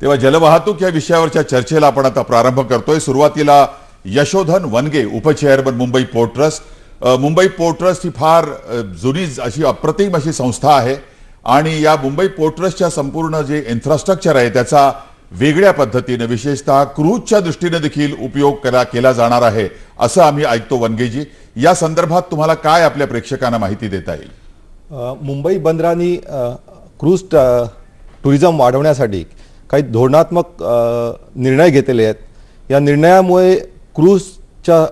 तेव्हा जलवाहतूक या विषयावरच्या चर्चेला आपण आता प्रारंभ करतोय। सुरुवातीला यशोधन वनगे, उपचेअरमन Mumbai port trust. Mumbai port trust ही फार जुनी अशी अप्रतिम अशी संस्था आहे आणि या मुंबई पोर्ट ट्रस्टच्या संपूर्ण जे इन्फ्रास्ट्रक्चर आहे त्याचा वेगळ्या पद्धतीने विशेषतः क्रूजच्या दृष्टीने देखील उपयोग केला जाणार आहे असं आम्ही ऐकतो। वनगेजी, या संदर्भात तुम्हाला काय आपल्या प्रेक्षकांना माहिती देता येईल? मुंबई बंदराने क्रूज टुरिझम वाढवण्यासाठी काही धोरणात्मक निर्णय घेतलेले आहेत। या निर्णयामुळे क्रूजच्या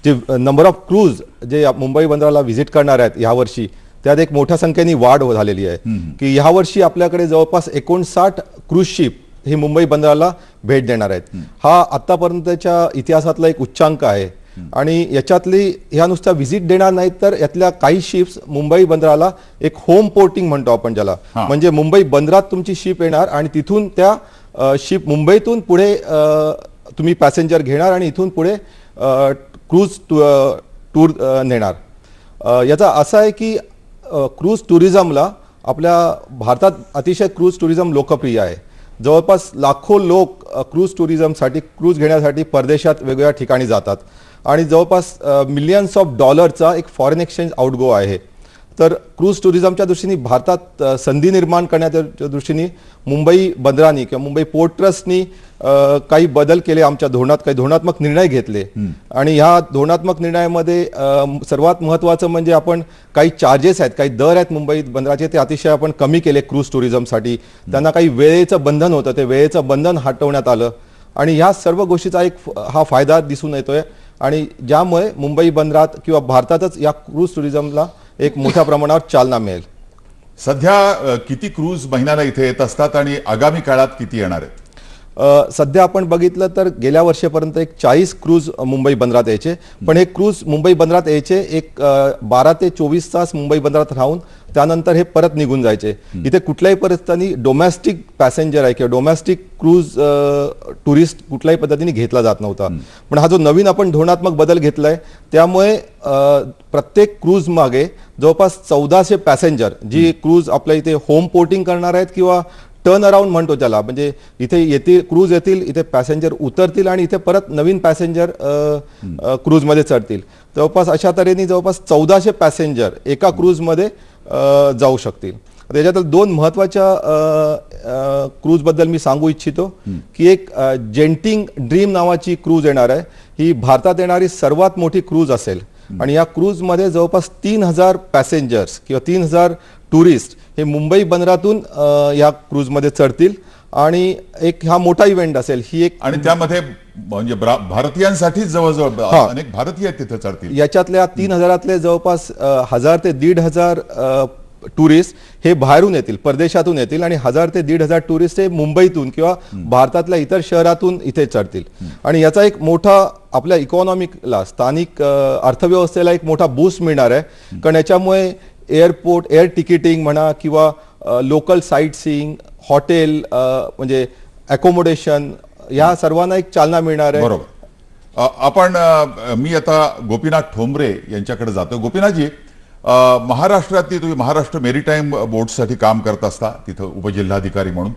जे नंबर ऑफ क्रूज जे मुंबई बंदराला व्हिजिट करणार आहेत यावर्षी, त्यात एक मोठ्या संख्येने वाढ झालेली आहे की यावर्षी आपल्याकडे जवळपास 59 क्रूज शिप हे मुंबई बंदराला भेट देणार आहेत। हा आतापर्यंतच्या इतिहासातला एक उच्चांक आहे आणि याच्यातली ह्या नुसत्या व्हिजिट देणार नाहीत तर यातल्या काही शिप्स मुंबई बंदराला एक होम पोर्टिंग म्हणतो आपण ज्याला, म्हणजे मुंबई बंदरात तुमची शिप येणार आणि तिथून त्या शिप मुंबईतून पुढे तुम्ही पॅसेंजर घेणार आणि इथून पुढे क्रूज टूर नेणार। याचा असा आहे की क्रूज टुरिझमला आपल्या भारतात अतिशय क्रूज टुरिझम लोकप्रिय आहे। जवळपास लाखो लोक क्रूज टुरिझमसाठी, क्रूज घेण्यासाठी परदेशात वेगवेगळ्या ठिकाणी जातात आणि जवळपास मिलियन्स ऑफ डॉलरचा एक फॉरेन एक्सचेंज आउटगो आहे। तर क्रूज टुरिझमच्या दृष्टीने भारतात संधी निर्माण करण्याच्या दृष्टीने मुंबई बंदराने किंवा मुंबई पोर्ट ट्रस्टनी काही बदल केले, आमच्या धोरणात काही धोरणात्मक निर्णय घेतले आणि ह्या धोरणात्मक निर्णयामध्ये सर्वात महत्त्वाचं म्हणजे आपण काही चार्जेस आहेत, काही दर आहेत मुंबई बंदराचे, ते अतिशय आपण कमी केले क्रूज टुरिझमसाठी। त्यांना काही वेळेचं बंधन होतं, ते वेळेचं बंधन हटवण्यात आलं आणि ह्या सर्व गोष्टीचा एक हा फायदा दिसून येतोय आणि ज्यामुळे मुंबई बंदरात किंवा भारतातच या क्रूज टुरिझमला एक मोठ्या प्रमाणावर चालना मिळेल। सध्या किती क्रूज महिन्याला इथे येत असतात आणि आगामी काळात किती येणार आहेत? सध्या आपण बघितलं तर गेल्या वर्षापर्यंत एक 40 क्रूज मुंबई बंदरात यायचे, पण हे क्रूज मुंबई बंदरात यायचे एक 12 ते 24 तास मुंबई बंदरात राहून त्यानंतर हे परत निघून जायचे। इथे कुठल्याही परिस्थितीने डोमेस्टिक पॅसेंजर आहे किंवा डोमेस्टिक क्रूज टुरिस्ट कुठल्याही पद्धतीने घेतला जात नव्हता। पण हा जो नवीन आपण धोरणात्मक बदल घेतलाय त्यामुळे प्रत्येक क्रूज मागे जवळपास 1400 पॅसेंजर जी क्रूज आपल्या इथे होम पोर्टिंग करणार आहेत किंवा टर्न अराउंड म्हणतो त्याला, म्हणजे इथे येतील क्रूज येतील, इथे पॅसेंजर उतरतील आणि इथे परत नवीन पॅसेंजर क्रूजमध्ये चढतील। जवळपास अशा तऱ्हेने जवळपास 1400 पॅसेंजर एका क्रूजमध्ये जाऊ शकतील। त्याच्यात दोन महत्त्वाच्या क्रूजबद्दल मी सांगू इच्छितो की एक जेंटिंग ड्रीम नावाची क्रूज येणार आहे। ही भारतात येणारी सर्वात मोठी क्रूज असेल आणि या क्रूजमध्ये जवळपास 3000 पॅसेंजर्स किंवा 3000 टुरिस्ट हे मुंबई बंदरातून या क्रूजमध्ये चढतील आणि एक हा मोठा इव्हेंट असेल। ही एक आणि त्यामध्ये म्हणजे भारतीयांसाठी जवळजवळ अनेक भारतीय तिथे चढतील। याच्यातल्या 3000 जवळपास 1000 ते 1500 टुरिस्ट हे बाहेरून येतील, परदेशातून येतील आणि 1000 ते 1500 टुरिस्ट हे मुंबईतून किंवा भारतातल्या इतर शहरातून इथे चढतील आणि याचा एक मोठा आपल्या इकॉनॉमिकला, स्थानिक अर्थव्यवस्थेला एक मोठा बूस्ट मिळणार आहे। कारण याच्यामुळे एअरपोर्ट, एअर तिकीटिंग म्हणा किंवा लोकल साईट सीइंग, हॉटेल म्हणजे अकोमोडेशन, या सर्वांना एक चालना मिळणार आहे। बरोबर। आपण मी आता गोपीनाथ ठोंबरे यांच्याकडे जातो। गोपीनाथजी, महाराष्ट्रातली तुम्ही महाराष्ट्र मेरीटाईम बोर्डसाठी काम करत असता, तिथं उपजिल्हाधिकारी म्हणून।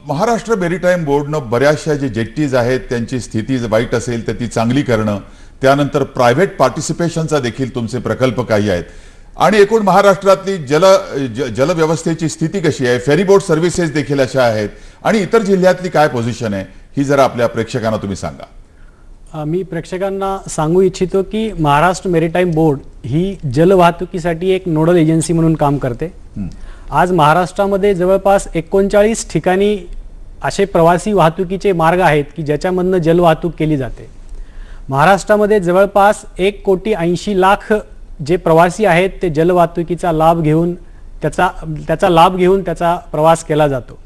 महाराष्ट्र मेरीटाईम बोर्डनं बऱ्याचशा जे जेट्टीज आहेत त्यांची स्थिती वाईट असेल तर ती चांगली करणं, त्यानंतर प्रायव्हेट पार्टिसिपेशनचा देखील तुमचे प्रकल्प काही आहेत आणि एकूण महाराष्ट्रातली जलव्यवस्थेची स्थिती कशी आहे, फेरीबोट सर्व्हिसेस देखील अशा आहेत आणि इतर जिल्ह्यातली काय पोझिशन आहे ही जरा आपल्या प्रेक्षकांना तुम्ही सांगा। मी प्रेक्षकांना सांगू इच्छितो की महाराष्ट्र मेरीटाईम बोर्ड ही जलवाहतुकीसाठी एक नोडल एजन्सी म्हणून काम करते। आज महाराष्ट्रामध्ये जवळपास 39 ठिकाणी असे प्रवासी वाहतुकीचे मार्ग आहेत की ज्याच्यामधनं जलवाहतूक केली जाते। महाराष्ट्रामध्ये जवळपास 1,80,00,000 जे प्रवासी आहेत ते जलवाहतुकीचा लाभ घेऊन त्याचा प्रवास केला जातो।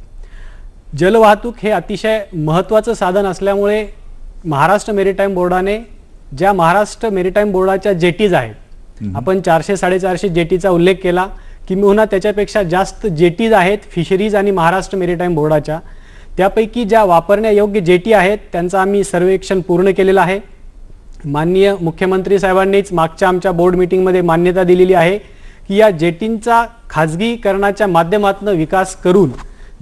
जलवाहतूक हे अतिशय महत्त्वाचं साधन असल्यामुळे महाराष्ट्र मेरीटाईम बोर्डाने ज्या महाराष्ट्र मेरीटाईम बोर्डाच्या जेटीज आहेत, आपण 400-450 जेटीचा उल्लेख केला, किंबहुना त्याच्यापेक्षा जास्त जेटीज आहेत फिशरीज आणि महाराष्ट्र मेरीटाईम बोर्डाच्या, त्यापैकी ज्या वापरण्यायोग्य जेटी आहेत त्यांचा आम्ही सर्वेक्षण पूर्ण केलेलं आहे माननीय मुख्यमंत्री साहेबांनीच मागच्या आमच्या बोर्ड मीटिंगमध्ये मान्यता दिलेली आहे की या जेटींचा खाजगीकरणाच्या माध्यमातून विकास करून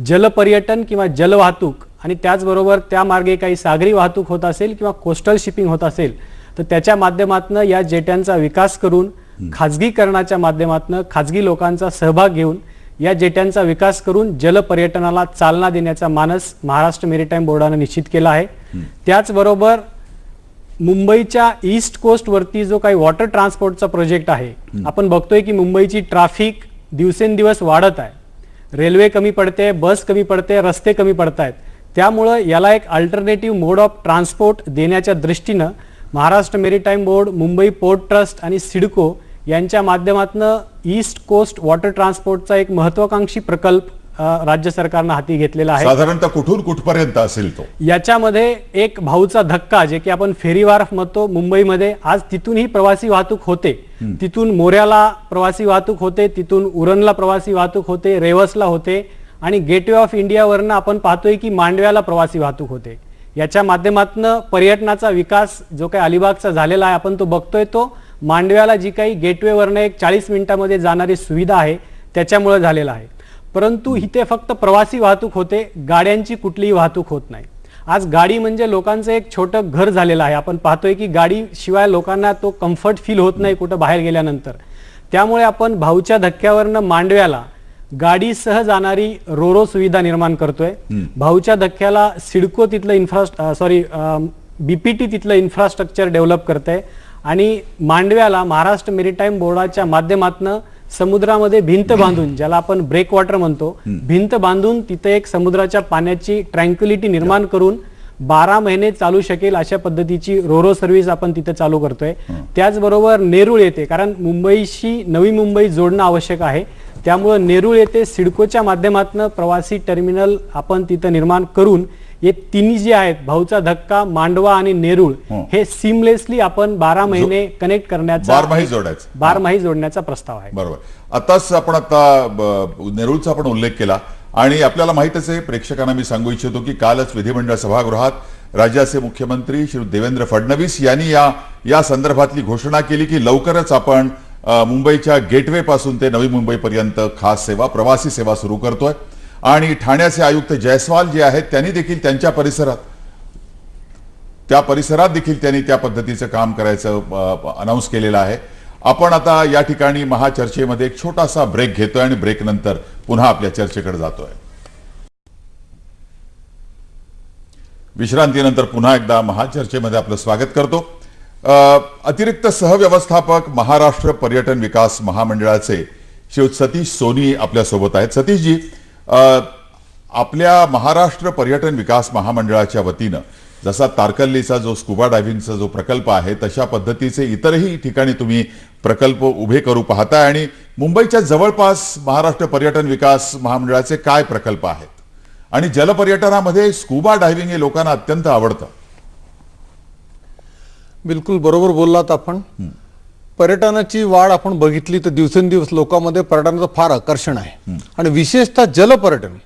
जलपर्यटन किंवा जलवाहतूक आणि त्याचबरोबर त्या मार्गे काही सागरी वाहतूक होत असेल किंवा कोस्टल शिपिंग होत असेल तर त्याच्या माध्यमातून या जेट्यांचा विकास करून खाजगीकरणाच्या माध्यमातून खाजगी लोकांचा सहभाग घेऊन या जेट्यांचा विकास करून जलपर्यटनाला चालना देण्याचा मानस महाराष्ट्र मेरीटाईम बोर्डाने निश्चित केला आहे. त्याचबरोबर मुंबईच्या ईस्ट कोस्ट वरती जो काही वॉटर ट्रान्सपोर्टचा प्रोजेक्ट आहे, आपण बघतोय की मुंबईची ट्रॅफिक दिवसेंदिवस वाढत आहे. रेल्वे कमी पडते, बस कमी पडते, रस्ते कमी पडत आहेत. त्यामुळं याला एक अल्टरनेटिव्ह मोड ऑफ ट्रान्सपोर्ट देण्याच्या दृष्टीनं Maharashtra maritime board, Mumbai port trust आणि सिडको यांच्या माध्यमातून ईस्ट कोस्ट वॉटर ट्रान्सपोर्टचा एक महत्वाकांक्षी प्रकल्प राज्य सरकारनं हाती घेतलेला आहे. साधारणतः कुठून कुठपर्यंत असेल तो? याच्यामध्ये एक भाऊचा धक्का जे की आपण फेरी वार्फ म्हणतो मुंबईमध्ये, आज तिथूनही प्रवासी वाहतूक होते. तिथून मोऱ्याला प्रवासी वाहतूक होते, तिथून उरणला प्रवासी वाहतूक होते, रेवसला होते आणि गेटवे ऑफ इंडियावरनं आपण पाहतोय की मांडव्याला प्रवासी वाहतूक होते. याच्या माध्यमातून पर्यटनाचा विकास जो काही अलिबागचा झालेला आहे आपण तो बघतोय. तो मांडव्याला जी काही गेटवेवरनं एक 40 मिनिटांमध्ये जाणारी सुविधा आहे त्याच्यामुळे झालेला आहे. परंतु इथे फक्त प्रवासी वाहतूक होते, गाड्यांची कुठलीही वाहतूक होत नाही. आज गाडी म्हणजे लोकांचं एक छोटं घर झालेलं आहे. आपण पाहतोय की गाडी शिवाय लोकांना तो कम्फर्ट फील होत नाही कुठं बाहेर गेल्यानंतर. त्यामुळे आपण भाऊच्या धक्क्यावरनं मांडव्याला गाडीसह जाणारी रोरो सुविधा निर्माण करतोय. भाऊच्या धक्क्याला सिडको तिथलं बीपीटी तिथलं इन्फ्रास्ट्रक्चर डेव्हलप करतंय आणि मांडव्याला महाराष्ट्र मेरीटाईम बोर्डाच्या माध्यमातून समुद्रामध्ये भिंत बांधून, ज्याला आपण ब्रेक वॉटर म्हणतो, भिंत बांधून तिथे एक समुद्राच्या पाण्याची ट्रँक्युलिटी निर्माण करून 12 महिने चालू शकेल अशा पद्धतीची रोरो सर्व्हिस आपण तिथे चालू करतोय. त्याचबरोबर नेरूळ येथे, कारण मुंबईशी नवी मुंबई जोडणं आवश्यक आहे, त्यामुळे नेरूळ येथे सिडकोच्या माध्यमातून प्रवासी टर्मिनल आपण तिथे निर्माण करून हे तिन्ही जे आहेत भाऊचा धक्का, मांडवा आणि नेरूळ हे सिमलेसली आपण 12 महिने कनेक्ट करण्याचा, बारमाही जोडण्याचा प्रस्ताव आहे. बरोबर. आताच आपण नेरूळचा आपण उल्लेख केला आणि आपल्याला माहितच आहे, प्रेक्षकांना मी सांगू इच्छितो की कालच विधिमंडळ सभागृहात राज्याचे मुख्यमंत्री श्री देवेंद्र फडणवीस यांनी या संदर्भातली घोषणा केली की लवकरच आपण मुंबईच्या गेटवे पासून ते नवी मुंबईपर्यंत खास सेवा, प्रवासी सेवा सुरू करतोय. आणि ठाण्याचे आयुक्त जयस्वाल जे आहेत त्यांनी देखील त्यांच्या परिसरात देखील त्यांनी त्या पद्धतीचं काम करायचं अनाऊन्स केलेलं आहे. आपण आता या ठिकाणी महाचर्चेमध्ये एक छोटासा ब्रेक घेतोय आणि ब्रेक नंतर पुन्हा आपल्या चर्चेकडे जातोय. विश्रांतीनंतर पुन्हा एकदा महाचर्चेमध्ये आपलं स्वागत करतो. अतिरिक्त सहव्यवस्थापक महाराष्ट्र पर्यटन विकास महामंडळाचे श्री सतीश सोनी आपल्या सोबत आहेत. सतीशजी, आपल्या महाराष्ट्र पर्यटन विकास महामंडळाच्या वतीनं जसा तारकर्लीचा जो स्कुबा डायव्हिंगचा जो प्रकल्प आहे तशा पद्धतीचे इतरही ठिकाणी तुम्ही प्रकल्प उभे करू पाहताय आणि मुंबईच्या जवळपास महाराष्ट्र पर्यटन विकास महामंडळाचे काय प्रकल्प आहेत आणि जलपर्यटनामध्ये स्कुबा डायव्हिंग हे लोकांना अत्यंत आवडतं. बिलकुल बरोबर बोललात आपण. पर्यटनाची वाढ आपण बघितली तर दिवसेंदिवस लोकांमध्ये पर्यटनाचं फार आकर्षण आहे आणि विशेषतः जलपर्यटन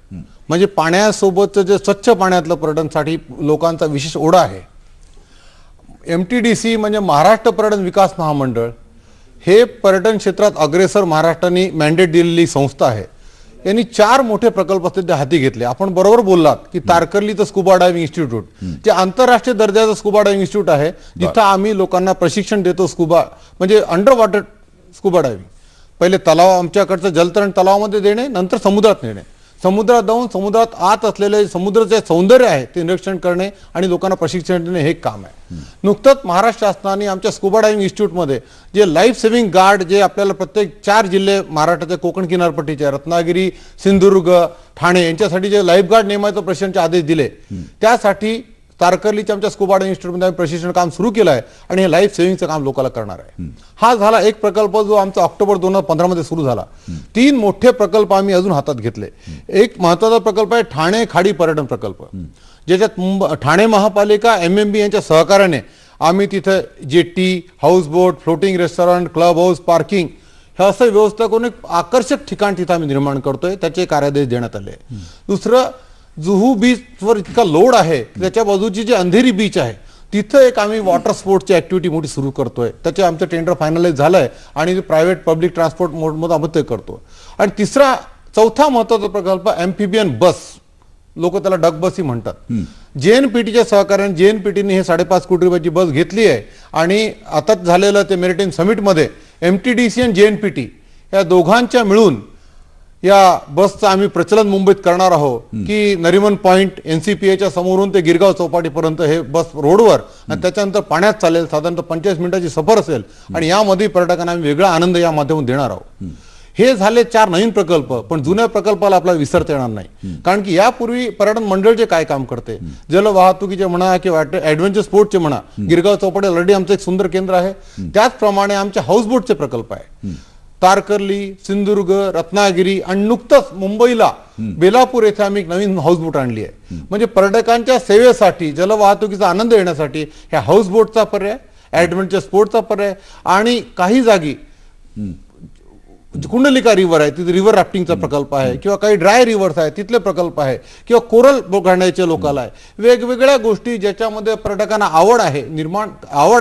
म्हणजे पाण्यासोबतचं जे स्वच्छ पाण्यातलं पर्यटनासाठी लोकांचा विशेष ओढा आहे. MTDC म्हणजे महाराष्ट्र पर्यटन विकास महामंडळ हे पर्यटन क्षेत्रात अग्रेसर महाराष्ट्राने मॅन्डेट दिलेली संस्था आहे. यांनी 4 मोठे प्रकल्प सध्या हाती घेतले. आपण बरोबर बोललात की तारकर्लीचं स्कुबा डायव्हिंग इन्स्टिट्यूट जे आंतरराष्ट्रीय दर्जाचं स्कुबा डायव्हिंग इन्स्टिट्यूट आहे, जिथं आम्ही लोकांना प्रशिक्षण देतो स्कुबा म्हणजे अंडर वॉटर स्कुबा डायव्हिंग. पहिले तलाव, आमच्याकडचं जलतरण तलावामध्ये देणे, नंतर समुद्रात नेणे, समुद्रात जाऊन समुद्रात आत असलेले समुद्राचे सौंदर्य आहे ते निरीक्षण करणे आणि लोकांना प्रशिक्षण देणे हे काम आहे. नुकतंच महाराष्ट्र शासनाने आमच्या स्कुबा डायव्हिंग इन्स्टिट्यूटमध्ये जे लाईफ सेव्हिंग गार्ड जे आपल्याला प्रत्येक 4 जिल्हे महाराष्ट्राच्या कोकण किनारपट्टीचे रत्नागिरी, सिंधुदुर्ग, ठाणे यांच्यासाठी जे लाईफ गार्ड नेमायचं प्रशिक्षणाचे आदेश दिले, त्यासाठी तारकर्लीच्या आमच्या स्कुबा डायव्हिंग इन्स्टिट्यूटमध्ये आम्ही प्रशिक्षण काम सुरू केलं आहे आणि हे लाईफ सेव्हिंगचं काम लोकांना करणार आहे. हा झाला एक प्रकल्प जो आमचा ऑक्टोबर 2015 मध्ये सुरू झाला. 3 मोठे प्रकल्प आम्ही अजून हातात घेतले. एक महत्वाचा प्रकल्प आहे ठाणे खाडी पर्यटन प्रकल्प, ज्याच्यात ठाणे महापालिका MMB यांच्या सहकार्याने आम्ही तिथे jetty, houseboat, floating restaurant, club house, parking हे असं व्यवस्था करून एक आकर्षक ठिकाण तिथे आम्ही निर्माण करतोय. त्याचे कार्यादेश देण्यात आले. दुसरं, जुहू बीचवर इतका लोड आहे, त्याच्या बाजूची जी अंधेरी बीच आहे तिथं एक आम्ही वॉटर स्पोर्ट्सची ऍक्टिव्हिटी मोठी सुरू करतोय. त्याचे आमचं टेंडर फायनलाइज झालंय आणि प्रायव्हेट पब्लिक ट्रान्सपोर्ट मोडमध्ये आम्ही ते करतो. आणि चौथा महत्वाचा प्रकल्प एम्फिबियन बस, लोक त्याला डग बसही म्हणतात. JNPTच्या सहकार्याने JNPTने हे 5.5 कोटी रुपयाची बस घेतली आहे आणि आता झालेलं ते मेरिटाईम समिटमध्ये MTDC आणि JNPT या दोघांच्या मिळून या बसचं आम्ही प्रचलन मुंबईत करणार आहोत की नरिमन पॉइंट NCPAच्या समोरून ते गिरगाव चौपाटीपर्यंत हे बस रोडवर आणि त्याच्यानंतर पाण्यात चालेल. साधारणतः 45 मिनिटाची सफर असेल आणि यामध्ये पर्यटकांना आम्ही वेगळा आनंद या माध्यमातून देणार आहोत. हे झाले 4 नवीन प्रकल्प, पण जुन्या प्रकल्पाला आपल्याला विसरता येणार नाही. कारण की यापूर्वी पर्यटन मंडळचे काय काम करते, जलवाहतुकीचे म्हणा किंवा ऍडव्हेंचर स्पोर्टचे म्हणा, गिरगाव चौपाटी ऑलरेडी आमचं एक सुंदर केंद्र आहे. त्याचप्रमाणे आमच्या हाऊसबोटचे प्रकल्प आहे. तारकर्ली, सिंधुदुर्ग, रत्नागिरी आणि नुकतंच मुंबईला बेलापूर येथे आम्ही एक नवीन हाऊसबोट आणली आहे. म्हणजे पर्यटकांच्या सेवेसाठी, जलवाहतुकीचा आनंद येण्यासाठी ह्या हाऊसबोटचा पर्याय, ऍडव्हेंचर स्पोर्टचा पर्याय आणि काही जागी कुंडलिका रिव्हर आहे तिथे रिव्हर राफ्टिंगचा प्रकल्प आहे किंवा काही ड्राय रिव्हर्स आहे तिथले प्रकल्प आहे किंवा कोरल घालण्याच्या लोकांना आहे. वेगवेगळ्या गोष्टी ज्याच्यामध्ये पर्यटकांना आवड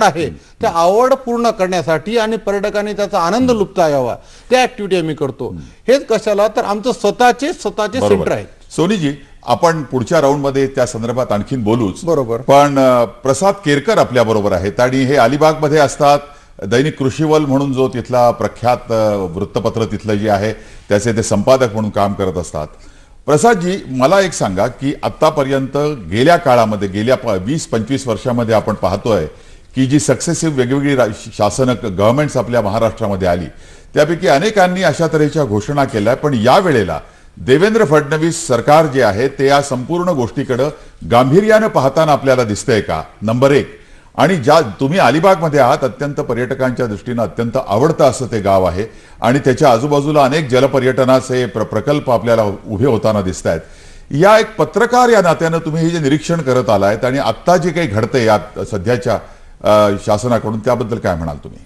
आहे त्या आवड पूर्ण करण्यासाठी आणि पर्यटकांनी त्याचा आनंद लुटता यावा त्या ऍक्टिव्हिटी आम्ही करतो. हेच कशाला तर आमचं स्वतःचे सेंटर आहे. सोनीजी, आपण पुढच्या राऊंडमध्ये त्या संदर्भात आणखीन बोलूच. बरोबर. पण प्रसाद केरकर आपल्या बरोबर आहेत आणि हे अलिबागमध्ये असतात. दैनिक कृषीवल म्हणून जो तिथला प्रख्यात वृत्तपत्र तिथलं जे आहे त्याचे ते संपादक म्हणून काम करत असतात. प्रसादजी, मला एक सांगा की आतापर्यंत गेल्या काळामध्ये गेल्या 20-25 वर्षामध्ये आपण पाहतोय की जी सक्सेसिव्ह वेगवेगळी शासन गव्हर्नमेंट्स आपल्या महाराष्ट्रामध्ये आली त्यापैकी अनेकांनी अशा तऱ्हेच्या घोषणा केल्या, पण यावेळेला देवेंद्र फडणवीस सरकार जे आहे ते या संपूर्ण गोष्टीकडे गांभीर्यानं पाहताना आपल्याला दिसतंय का? नंबर 1. आणि ज्या तुम्ही अलिबागमध्ये आहात, अत्यंत पर्यटकांच्या दृष्टीनं अत्यंत आवडतं असं ते गाव आहे आणि त्याच्या आजूबाजूला अनेक जलपर्यटनाचे प्रकल्प आपल्याला उभे होताना दिसत आहेत. या एक पत्रकार या नात्यानं तुम्ही हे जे निरीक्षण करत आलायत आणि आत्ता जे काही घडतंय या सध्याच्या शासनाकडून त्याबद्दल काय म्हणाल तुम्ही?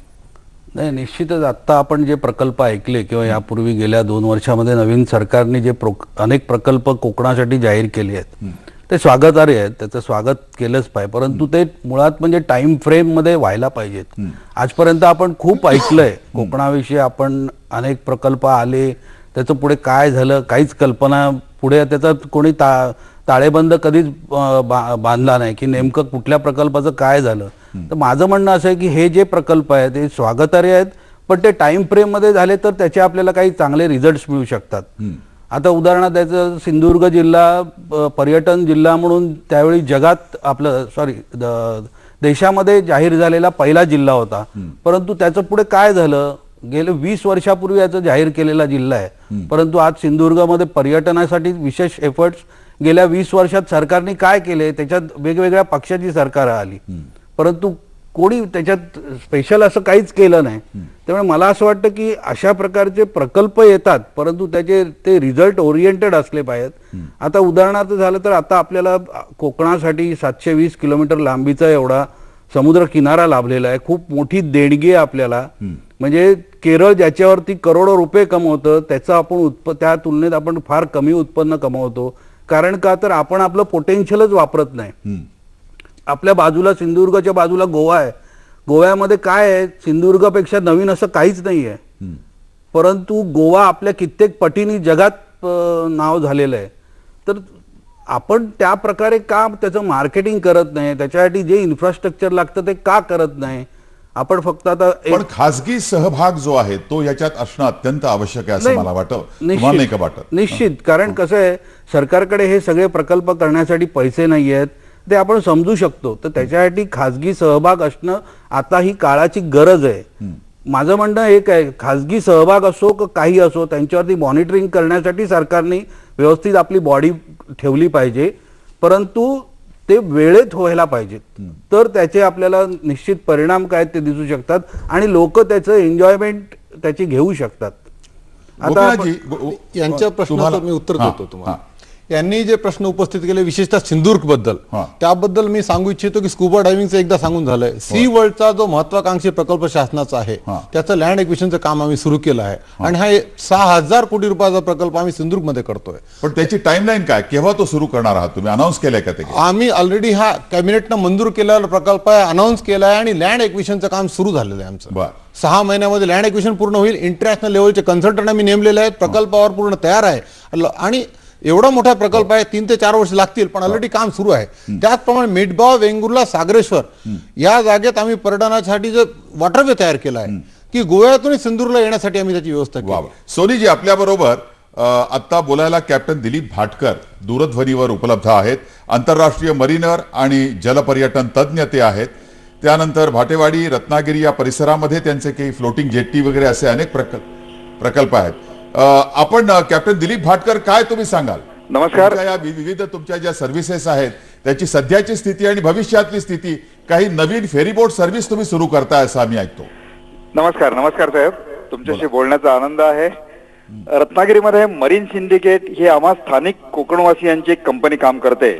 नाही, निश्चितच आत्ता आपण जे प्रकल्प ऐकले किंवा यापूर्वी गेल्या 2 वर्षामध्ये नवीन सरकारने जे अनेक प्रकल्प कोकणासाठी जाहीर केले आहेत ते स्वागतार्ह आहेत, त्याचं स्वागत केलंच पाहिजे. परंतु ते मुळात म्हणजे टाइम फ्रेम मध्ये व्हायला पाहिजेत. आजपर्यंत आपण खूप ऐकलंय कोकणाविषयी, आपण अनेक प्रकल्प आले, त्याचं पुढे काय झालं काहीच कल्पना, पुढे त्याचा कोणी ताळेबंद कधीच बांधला नाही की नेमकं कुठल्या प्रकल्पाचं काय झालं. तर माझं म्हणणं असं आहे की हे जे प्रकल्प आहेत ते स्वागतार्ह आहेत, पण ते टाइम फ्रेम मध्ये झाले तर त्याचे आपल्याला काही चांगले रिझल्ट्स मिळू शकतात. आता उदाहरणार्थ त्याचं सिंधुदुर्ग जिल्हा पर्यटन जिल्हा म्हणून त्यावेळी जगात देशामध्ये जाहीर झालेला पहिला जिल्हा होता. परंतु त्याचं पुढे काय झालं, गेले 20 वर्षापूर्वी याचं जाहीर केलेला जिल्हा आहे, परंतु आज सिंधुदुर्गामध्ये पर्यटनासाठी विशेष एफर्ट्स गेल्या 20 वर्षात सरकारने काय केले, त्याच्यात वेगवेगळ्या पक्षाची सरकार आली परंतु कोणी त्याच्यात स्पेशल असं काहीच केलं नाही. त्यामुळे मला असं वाटतं की अशा प्रकारचे प्रकल्प येतात परंतु त्याचे ते रिझल्ट ओरिएंटेड असले पाहिजेत. आता उदाहरणार्थ झालं तर आता आपल्याला कोकणासाठी 720 किलोमीटर लांबीचा एवढा समुद्र किनारा लाभलेला आहे. खूप मोठी देणगी आहे आपल्याला. म्हणजे केरळ ज्याच्यावरती करोडो रुपये कमवतं त्याचं आपण त्या तुलनेत आपण फार कमी उत्पन्न कमवतो. कारण का तर आपण आपलं पोटेन्शियलच वापरत नाही. आपल्या बाजूला सिंधुदुर्गच्या बाजूला गोवा आहे. गोव्यामध्ये काय आहे, सिंधुदुर्गापेक्षा नवीन असं काहीच नाही आहे, परंतु गोवा आपल्या कित्येक पटीने जगात नाव झालेलं आहे. तर आपण त्या प्रकारे का त्याचं मार्केटिंग करत नाही, त्याच्यासाठी जे इन्फ्रास्ट्रक्चर लागतं ते का करत नाही. आपण फक्त आता पण खासगी सहभाग जो आहे तो याच्यात असणं अत्यंत आवश्यक आहे असं मला वाटतं. तुम्हाला नाही का वाटत? निश्चित. कारण कसं आहे, सरकारकडे हे सगळे प्रकल्प करण्यासाठी पैसे नाही आहेत ते आपण समजू शकतो. तर त्याच्यासाठी खासगी सहभाग असणं आता ही काळाची गरज आहे. माझं म्हणणं एक आहे, खासगी सहभाग असो की काही असो त्यांच्यावरती मॉनिटरिंग करण्यासाठी सरकारने व्यवस्थित आपली बॉडी ठेवली पाहिजे, परंतु ते वेळेत व्हायला पाहिजेत. तर त्याचे आपल्याला निश्चित परिणाम काय ते दिसू शकतात आणि लोक त्याचं एन्जॉयमेंट त्याची घेऊ शकतात. आता यांच्या प्रश्नाचं मी उत्तर देतो तुम्हाला. यांनी जे प्रश्न उपस्थित केले विशेषतः सिंधुदुर्ग बद्दल, हा. त्याबद्दल मी सांगू इच्छितो की स्कुबा डायव्हिंगचं एकदा सांगून झालंय. सी वर्ल्डचा जो महत्वाकांक्षी प्रकल्प शासनाचा आहे हा. त्याचं लँड एक्विशनचं काम आम्ही सुरू केलं आहे आणि हा 6,000 कोटी रुपयाचा प्रकल्प आम्ही सिंधुदुर्गमध्ये करतोय. पण त्याची टाइमलाईन काय, केव्हा तो सुरू करणार आहात तुम्ही, अनाऊन्स केलंय का ते? आम्ही ऑलरेडी हा कॅबिनेटनं मंजूर केलेला प्रकल्प आहे, अनाऊन्स केला आहे आणि लँड एक्विशनचं काम सुरू झालेलं आहे आमचं. बर. 6 महिन्यामध्ये लँड एक्विशन पूर्ण होईल. इंटरनॅशनल लेवलचे कन्सल्टंट आम्ही नेमलेले आहेत. प्रकल्पावर पूर्ण तयार आहे आणि एवढा मोठा प्रकल्प आहे, 3 ते 4 वर्ष लागतील, पण ऑलरेडी काम सुरू आहे. त्याचप्रमाणे मिठगाव, वेंगुर्ला, सागरेश्वर या जागेत आम्ही पर्यटनासाठी जो वॉटरवे तयार केला आहे की गोव्यातून सिंधुदुर्गला येण्यासाठी आम्ही त्याची व्यवस्था केली. वा वा. सोनीजी, आपल्या बरोबर आता बोलायला कॅप्टन दिलीप भाटकर दूरध्वनीवर उपलब्ध आहेत. आंतरराष्ट्रीय मरीनर आणि जलपर्यटन तज्ज्ञ ते आहेत. त्यानंतर भाटेवाडी, रत्नागिरी या परिसरामध्ये त्यांचे काही फ्लोटिंग जेट्टी वगैरे असे अनेक प्रकल्प आहेत. आपण कॅप्टन दिलीप भाटकर, काय तुम्ही सांगाल? नमस्कार. तुमच्या या विविध तुमच्या ज्या सर्व्हिसेस आहेत त्याची सध्याची स्थिती आणि भविष्यातली स्थिती, काही नवीन फेरीबोट सर्व्हिस तुम्ही सुरू करताय असं आम्ही ऐकतो. नमस्कार साहेब, तुमच्याशी बोलण्याचा आनंद आहे. रत्नागिरीमध्ये मरीन सिंडिकेट ही आम्हा स्थानिक कोकणवासियांची एक कंपनी काम करते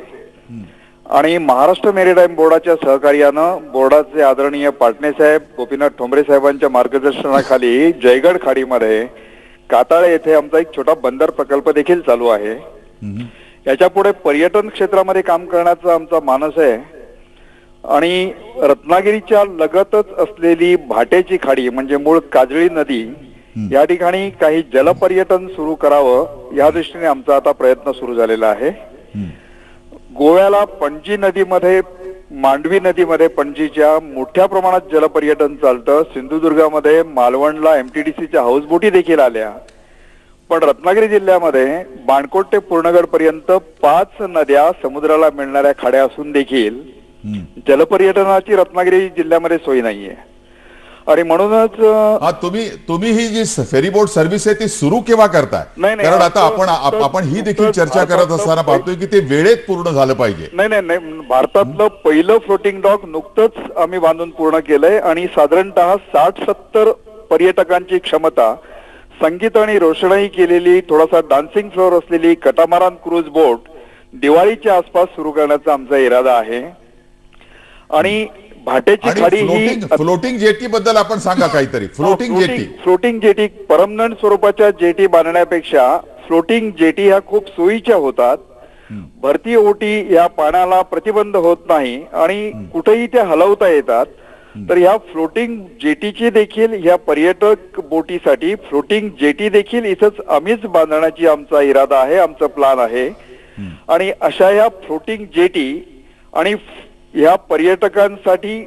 आणि महाराष्ट्र मेरीटाईम बोर्डाच्या सहकार्यानं बोर्डाचे आदरणीय पाटणे साहेब, गोपीनाथ ठोंबरे साहेबांच्या मार्गदर्शनाखाली जयगड खाडीमध्ये काताळे येथे आमचा एक छोटा बंदर प्रकल्प देखील चालू आहे. याच्या पुढे पर्यटन क्षेत्रामध्ये काम करण्याचा आमचा मानस आहे आणि रत्नागिरीच्या लगतच असलेली भाटेची खाडी म्हणजे मूळ काजळी नदी या ठिकाणी काही जलपर्यटन सुरू करावं या दृष्टीने आमचा आता प्रयत्न सुरू झालेला आहे. गोव्याला पणजी नदीमध्ये, मांडवी नदीमध्ये पणजीच्या मोठ्या प्रमाणात जलपर्यटन चालतं. सिंधुदुर्गामध्ये मालवणला एमटीडीसीच्या हाऊसबोटी देखील आल्या. पण रत्नागिरी जिल्ह्यामध्ये बाणकोट ते पूर्णगड पर्यंत 5 नद्या, समुद्राला मिळणाऱ्या खाड्या असून देखील जलपर्यटनाची रत्नागिरी जिल्ह्यामध्ये सोय नाहीये आणि म्हणूनच तुम्ही ही जी फेरीबोट सर्व्हिस आहे ती सुरू केव्हा करताय? नाही, कारण आता आपण ही देखील चर्चा करत असताना पाहतोय की ते वेळेत पूर्ण झालं पाहिजे. नाही, भारतातलं पहिलं फ्लोटिंग डॉक नुकतंच आम्ही बांधून पूर्ण केलंय आणि साधारणतः 60-70 पर्यटकांची क्षमता, संगीत आणि रोषणाई केलेली, थोडासा डान्सिंग फ्लोअर असलेली कटामारान क्रूज बोट दिवाळीच्या आसपास सुरू करण्याचा आमचा इरादा आहे. आणि भाटेची खाडी ही फ्लोटिंग जेटी बद्दल आपण सांगा काहीतरी. फ्लोटिंग जेटी परमनंट स्वरूपाच्या जेटी बांधण्यापेक्षा फ्लोटिंग जेटी ह्या खूप सोयीच्या होतात. भरती ओटी या पाण्याला प्रतिबंध होत नाही आणि कुठेही त्या हलवता येतात. तर ह्या फ्लोटिंग जेटीची देखील ह्या पर्यटक बोटीसाठी फ्लोटिंग जेटी देखील इथंच आम्हीच बांधण्याची आमचा इरादा आहे, आमचं प्लान आहे. आणि अशा ह्या फ्लोटिंग जेटी आणि ह्या पर्यटकांसाठी